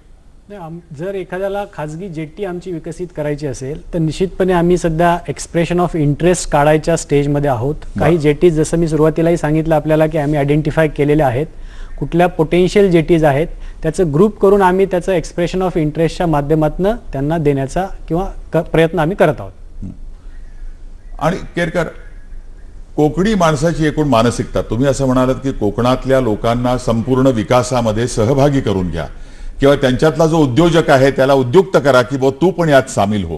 जर एखाद्याला खाजगी जेट्टी आमची विकसित करायची असेल तर निश्चितपणे आम्ही सध्या एक्सप्रेशन ऑफ इंटरेस्ट काढायच्या स्टेजमध्ये आहोत. काही जेटीज, जसं मी सुरुवातीलाही सांगितलं आपल्याला, की आम्ही आयडेंटिफाय केलेल्या आहेत. कुठल्या पोटेन्शियल जेटीज आहेत त्याचं ग्रुप करून आम्ही त्याचं एक्सप्रेशन ऑफ इंटरेस्टच्या माध्यमातून त्यांना देण्याचा किंवा प्रयत्न आम्ही करत आहोत. आणि केरकर, कोकणी माणसाची एकूण मानसिकता, तुम्ही असं म्हणालात की कोकणातल्या लोकांना संपूर्ण विकासामध्ये सहभागी करून घ्या किंवा त्यांच्यातला जो उद्योजक आहे त्याला उद्युक्त करा की तू पण यात सामील हो.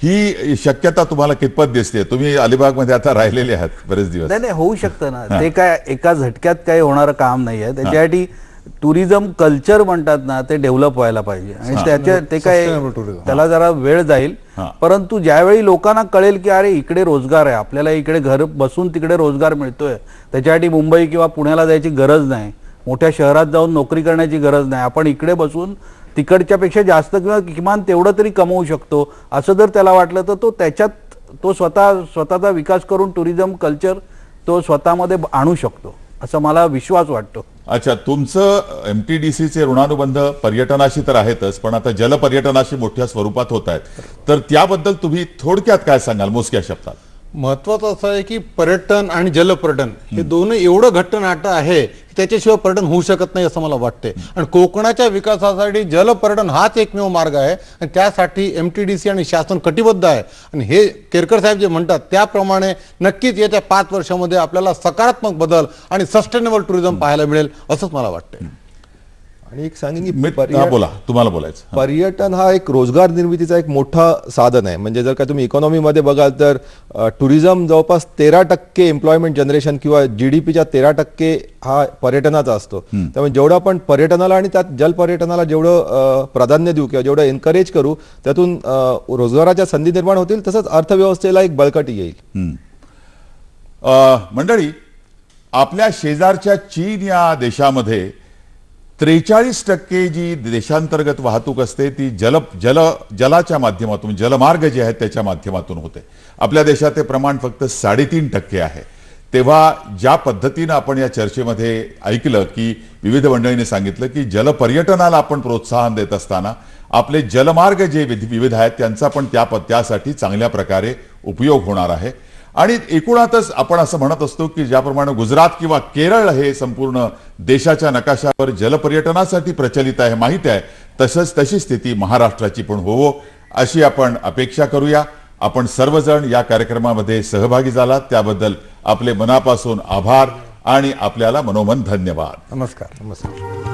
ही शक्यता तुम्हाला कितपत दिसते? तुम्ही अलिबागमध्ये आता राहिलेले आहात बरेच दिवस. नाही, होऊ शकतं ना. ते काय एका झटक्यात काही होणारं काम नाही आहे. त्याच्यासाठी टुरिझम कल्चर म्हणतात ना, ते डेव्हलप व्हायला पाहिजे आणि ते काय त्याला जरा वेळ जाईल. परंतु ज्यावेळी लोकांना कळेल की अरे इकडे रोजगार आहे, आपल्याला इकडे घर बसून तिकडे रोजगार मिळतोय, त्याच्यासाठी मुंबई किंवा पुण्याला जायची गरज नाही, मोठ्या शहरात जाऊन नोकरी करण्याची गरज नाही, आपण इकडे बसून तिकडच्या पेक्षा जास्त किंवा किमान तेवढं तरी कमवू शकतो, असं जर त्याला वाटलं तर तो स्वतःचा विकास करून टुरिझम कल्चर तो स्वतःमध्ये आणू शकतो, असं मला विश्वास वाटतो. अच्छा, तुमचं MTDCचे ऋणानुबंध पर्यटनाशी तर आहेतच, पण आता जलपर्यटनाशी मोठ्या स्वरूपात होत आहेत, तर त्याबद्दल तुम्ही थोडक्यात काय सांगाल मोजक्या शब्दात? महत्वाचं असं आहे की पर्यटन आणि जलपर्यटन हे दोन्ही एवढं घट्ट नातं आहे की त्याच्याशिवाय पर्यटन होऊ शकत नाही असं मला वाटते. आणि कोकणाच्या विकासासाठी जलपर्यटन हाच एकमेव मार्ग आहे आणि त्यासाठी MTDC आणि शासन कटिबद्ध आहे. आणि हे केरकर साहेब जे म्हणतात त्याप्रमाणे नक्कीच येत्या 5 वर्षामध्ये आपल्याला सकारात्मक बदल आणि सस्टेनेबल टुरिझम पाहायला मिळेल असंच मला वाटतं. आणि एक सांगेन की बोला, तुम्हाला बोलायचं. पर्यटन हा एक रोजगार निर्मितीचा एक मोठा साधन आहे. म्हणजे जर का तुम्ही इकॉनॉमीमध्ये बघाल तर टुरिझम जवळपास 13% एम्प्लॉयमेंट जनरेशन किंवा GDPच्या 13% हा पर्यटनाचा असतो. त्यामुळे जेवढं आपण पर्यटनाला आणि त्यात जलपर्यटनाला जेवढं प्राधान्य देऊ किंवा जेवढं एनकरेज करू त्यातून रोजगाराच्या संधी निर्माण होतील, तसंच अर्थव्यवस्थेला एक बळकटी येईल. मंडळी, आपल्या शेजारच्या चीन या देशामध्ये 43% जी देशांतर्गत वाहतूक असते ती जलाच्या माध्यमातून, जलमार्ग जे आहेत त्याच्या माध्यमातून होते. आपल्या देशात ते प्रमाण फक्त 3.5% आहे. तेव्हा ज्या पद्धतीनं आपण या चर्चेमध्ये ऐकलं की विविध मंडळींनी सांगितलं की जलपर्यटनाला आपण प्रोत्साहन देत असताना आपले जलमार्ग जे विविध आहेत त्यांचा पण त्यासाठी चांगल्या प्रकारे उपयोग होणार आहे. आणि एकूणातच आपण असं म्हणत असतो की ज्याप्रमाणे गुजरात किंवा केरळ हे संपूर्ण देशाच्या नकाशावर जलपर्यटनासाठी प्रचलित आहे, माहिती आहे, तशी स्थिती महाराष्ट्राची पण होवो अशी आपण अपेक्षा करूया. आपण सर्वजण या कार्यक्रमामध्ये सहभागी झालात त्याबद्दल आपले मनापासून आभार आणि आपल्याला मनोमन धन्यवाद. नमस्कार.